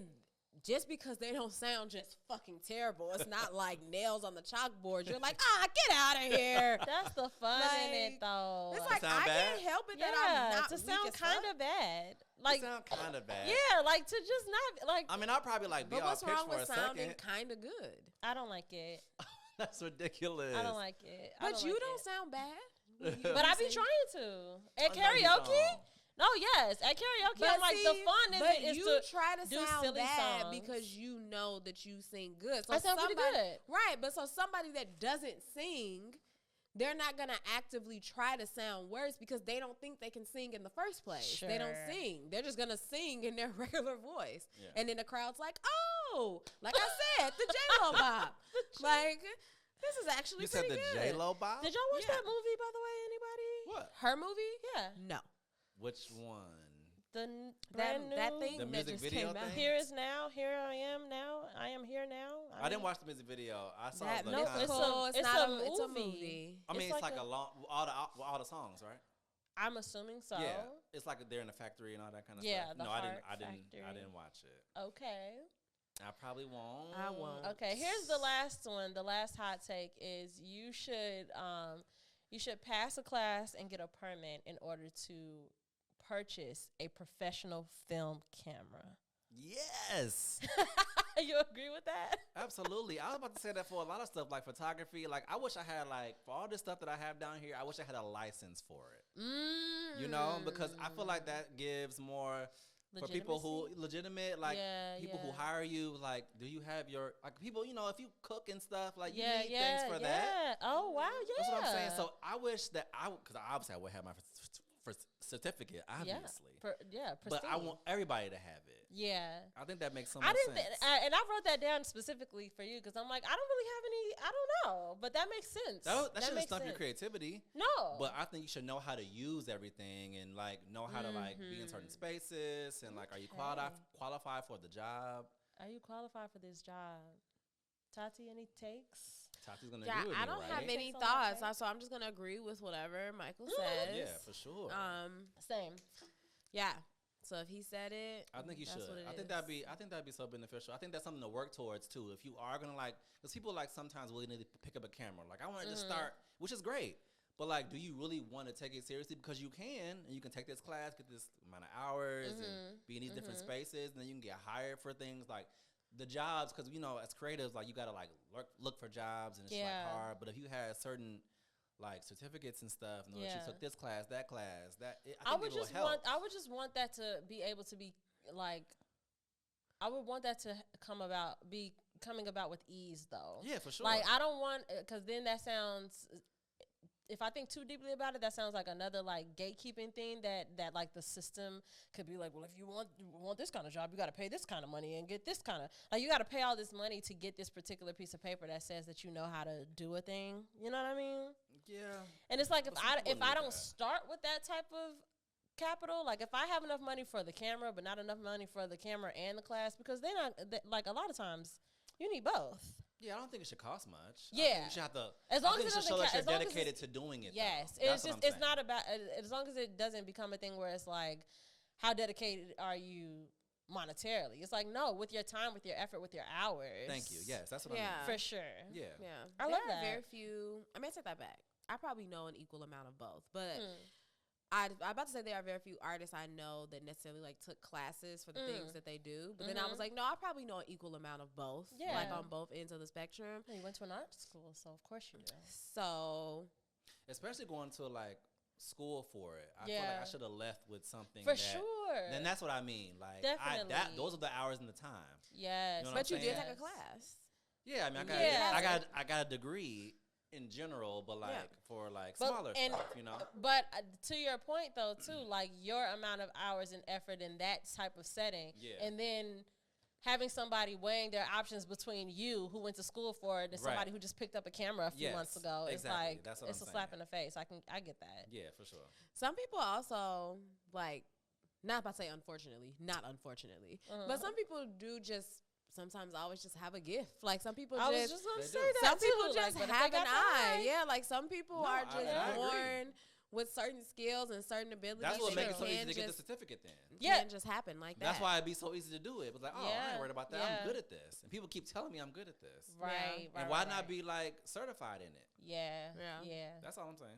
S3: just because they don't sound just fucking terrible, it's not like nails on the chalkboard. You're like, get out of here.
S2: That's the fun in it, though.
S3: It's like, I can't help it that I'm not
S2: to
S3: weak
S2: sound
S3: as
S2: kind
S3: fuck.
S2: of bad. Like,
S1: It sound kind of bad.
S2: Yeah, like to just not, like.
S1: I mean, I'll probably like be
S3: But
S1: off
S3: what's
S1: pitch
S3: wrong
S1: for
S3: with
S1: a
S3: sounding
S1: second.
S3: kind of good?
S2: I don't like it.
S1: That's ridiculous.
S2: I don't like it.
S3: But you don't sound bad.
S2: But I be trying to. At
S1: Oh, no, you
S2: karaoke?
S1: don't.
S2: No, yes. At karaoke,
S3: But
S2: I'm like, the fun is
S3: you
S2: to
S3: try to
S2: do
S3: sound
S2: silly
S3: bad
S2: songs.
S3: because you know that you sing good. So
S2: I sound pretty good.
S3: Right, but so somebody that doesn't sing, they're not going to actively try to sound worse because they don't think they can sing in the first place. They don't
S2: Sure.
S3: sing. They're just going to sing in their regular voice.
S1: Yeah.
S3: And then the crowd's like, oh, like I said, the J-Lo bop. Like, this is actually
S1: You said
S3: pretty
S1: the
S3: good.
S1: J-Lo bop?
S2: Did y'all watch
S3: Yeah.
S2: that movie, by the way, anybody?
S1: What?
S3: Her movie?
S2: Yeah.
S3: No.
S1: Which one?
S2: brand new
S3: that thing
S1: The
S3: that
S1: music
S3: just
S1: video
S3: came out.
S1: thing?
S2: Here is now. Here I am now. I am here now.
S1: I didn't watch the music video. I saw
S3: That
S1: the
S2: No,
S1: concept.
S3: musical.
S2: it's
S3: It's
S2: a
S3: not a. It's a
S2: movie.
S3: movie.
S1: I mean,
S2: it's
S1: it's
S2: like
S1: like
S2: a-
S1: a long all the songs, right?
S2: I'm assuming so.
S1: Yeah, it's like they're in the factory and all that kind of
S2: Yeah,
S1: stuff.
S2: the
S1: No,
S2: Heart
S1: I
S2: Factory.
S1: didn't watch it.
S2: Okay.
S1: I probably won't.
S3: I won't.
S2: Okay. Here's the last one. The last hot take is you should pass a class and get a permit in order to purchase a professional film camera.
S1: Yes,
S2: You agree with that?
S1: absolutely. I was about to say that for a lot of stuff like photography. Like, I wish I had for all this stuff that I have down here. I wish I had a license for it. You know, because I feel like that gives more. For people who legitimate, like people who hire you, like, do you have your people? You know, if you cook and stuff, like you need things for that.
S2: Oh wow, yeah.
S1: That's what I'm saying. So I wish that because obviously I would have my certificate, obviously. But I want everybody to have it.
S2: Yeah.
S1: I think that makes so much sense.
S2: And I wrote that down specifically for you because I'm like, I don't really have any. I don't know, but that makes sense.
S1: That shouldn't
S2: makes
S1: stump your
S2: sense.
S1: creativity.
S2: No.
S1: But I think you should know how to use everything and like know how to like be in certain spaces and like, are you qualified for the job?
S2: Are you qualified for this job? Tati, any takes?
S1: Tati's gonna
S3: Yeah,
S1: do it.
S3: I don't have
S2: Takes
S3: any
S2: on
S3: thoughts,
S2: that,
S3: so I'm just gonna agree with whatever Michael says.
S1: Yeah, for sure.
S2: Same.
S3: Yeah. So if he said it,
S1: I think you
S3: that's
S1: should.
S3: what it
S1: I think that'd be so beneficial. I think that's something to work towards too. If you are gonna because people like sometimes will need to pick up a camera. Like I want to just start, which is great. But like, do you really want to take it seriously? Because you can, and you can take this class, get this amount of hours, and be in these different spaces, and then you can get hired for things like the jobs. Because you know, as creatives, like you gotta like look for jobs, and it's like hard. But if you had certain like certificates and stuff, you took this class, that class, I would just
S2: want that to be able to be like, I would want that to be coming about with ease though.
S1: Yeah, for sure.
S2: Like I don't want, because then that sounds, if I think too deeply about it, that sounds like another like gatekeeping thing that like the system could be like, well, if you want this kind of job, you got to pay this kind of money and get this kind of, like you got to pay all this money to get this particular piece of paper that says that you know how to do a thing. You know what I mean?
S1: Yeah.
S2: And it's like if I don't
S1: that.
S2: start with that type of capital, like if I have enough money for the camera but not enough money for the camera and the class, because like a lot of times you need both.
S1: Yeah, I don't think it should cost much.
S2: Yeah,
S1: I think you should have to.
S2: As long as
S1: it should show that you're dedicated to doing it.
S2: Yes,
S1: though.
S2: it's not about, as long as it doesn't become a thing where it's like, how dedicated are you monetarily? It's like, no, with your time, with your effort, with your hours.
S1: Thank you. Yes, that's what I mean.
S2: For sure.
S1: Yeah.
S3: yeah,
S2: I
S3: there
S2: love
S3: are
S2: that.
S3: very few. I take that back. I probably know an equal amount of both, but I'm about to say there are very few artists I know that necessarily like took classes for the things that they do. But then I was like, no, I probably know an equal amount of both.
S2: Yeah.
S3: Like on both ends of the spectrum.
S2: You went to an art school, so of course you do.
S3: So
S1: Especially going to like school for it. I feel like I should have left with something.
S2: For sure.
S1: Then that's what I mean. Like
S2: Definitely.
S1: those are the hours and the time.
S2: Yes.
S1: You know what
S3: but
S1: I'm
S3: you did
S1: saying?
S3: take a class.
S1: Yeah, I mean, I got a degree in general, but like for like smaller stuff, you know.
S2: But to your point though, too, like your amount of hours and effort in that type of setting, and then having somebody weighing their options between you who went to school for it and somebody who just picked up a camera a few months ago,
S1: exactly.
S2: it's like
S1: That's what
S2: it's
S1: I'm
S2: a slap
S1: saying.
S2: in the face. I get that.
S1: Yeah, for sure.
S3: Some people also like, not about to say not unfortunately, but some people do just sometimes always just have a gift. Like some people
S2: I was
S3: just
S2: just gonna
S1: They
S2: say
S1: do.
S2: that
S3: some
S2: too.
S3: people
S2: Like,
S3: just
S2: but if
S3: have
S2: they
S3: an
S2: got the
S3: eye.
S2: eye-
S3: Yeah, like some people
S1: No,
S3: are
S1: I
S3: just
S1: agree.
S3: born with certain skills and certain abilities.
S1: That's what
S3: that
S1: makes it so easy
S3: can
S1: to get the
S3: just-
S1: certificate then.
S2: Yeah.
S3: Can't just happen like that.
S1: That's why it'd be so easy to do it. It was like, oh, I
S2: Yeah.
S1: ain't worried about that.
S2: Yeah.
S1: I'm good at this. And people keep telling me I'm good at this.
S2: Right.
S1: And why not be like certified in it?
S2: Yeah.
S3: Yeah.
S2: Yeah.
S1: That's all I'm saying.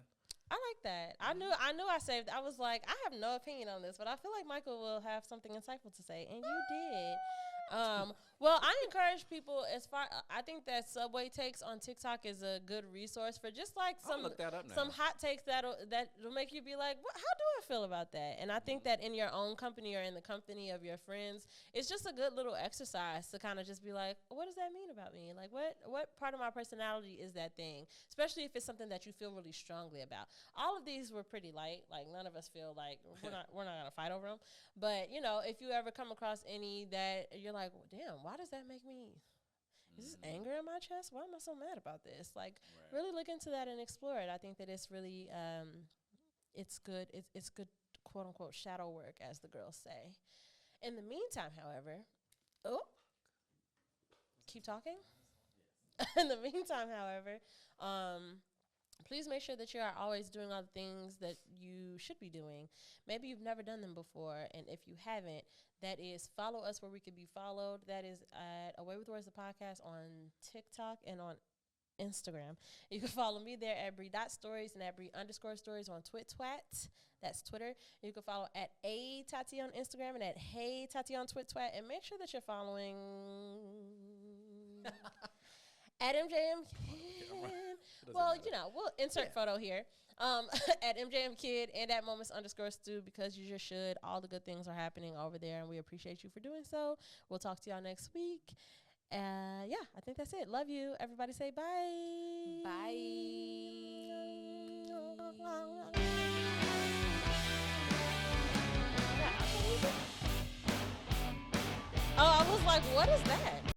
S2: I like that. I knew I saved. I was like, I have no opinion on this, but I feel like Michael will have something insightful to say, and you did. Well, I encourage people I think that Subway Takes on TikTok is a good resource for just like
S1: I'll look that up now.
S2: some hot takes that'll make you be like, how do I feel about that? And I think that in your own company or in the company of your friends, it's just a good little exercise to kind of just be like, what does that mean about me? Like, what part of my personality is that thing? Especially if it's something that you feel really strongly about. All of these were pretty light. Like none of us feel like we're not gonna fight over them. But you know, if you ever come across any that you're like, damn, why does that make me? Is this anger in my chest? Why am I so mad about this? Like, really look into that and explore it. I think that it's really, it's good. It's good quote unquote shadow work, as the girls say. In the meantime, however, oh, keep talking. In the meantime, however, please make sure that you are always doing all the things that you should be doing. Maybe you've never done them before, and if you haven't, that is follow us where we can be followed. That is at Away With Words, the podcast, on TikTok and on Instagram. You can follow me there at Bree.stories and at Bree_stories on TwitTwat. That's Twitter. You can follow at A_Tati on Instagram and at Hey Tati on TwitTwat. And make sure that you're following at MJM Kid. Well, you know, we'll insert photo here. At MJM Kid and at moments_stew, because you just should. All the good things are happening over there, and we appreciate you for doing so. We'll talk to y'all next week. Yeah, I think that's it. Love you. Everybody say bye.
S3: Bye.
S2: Oh, I was like, what is that?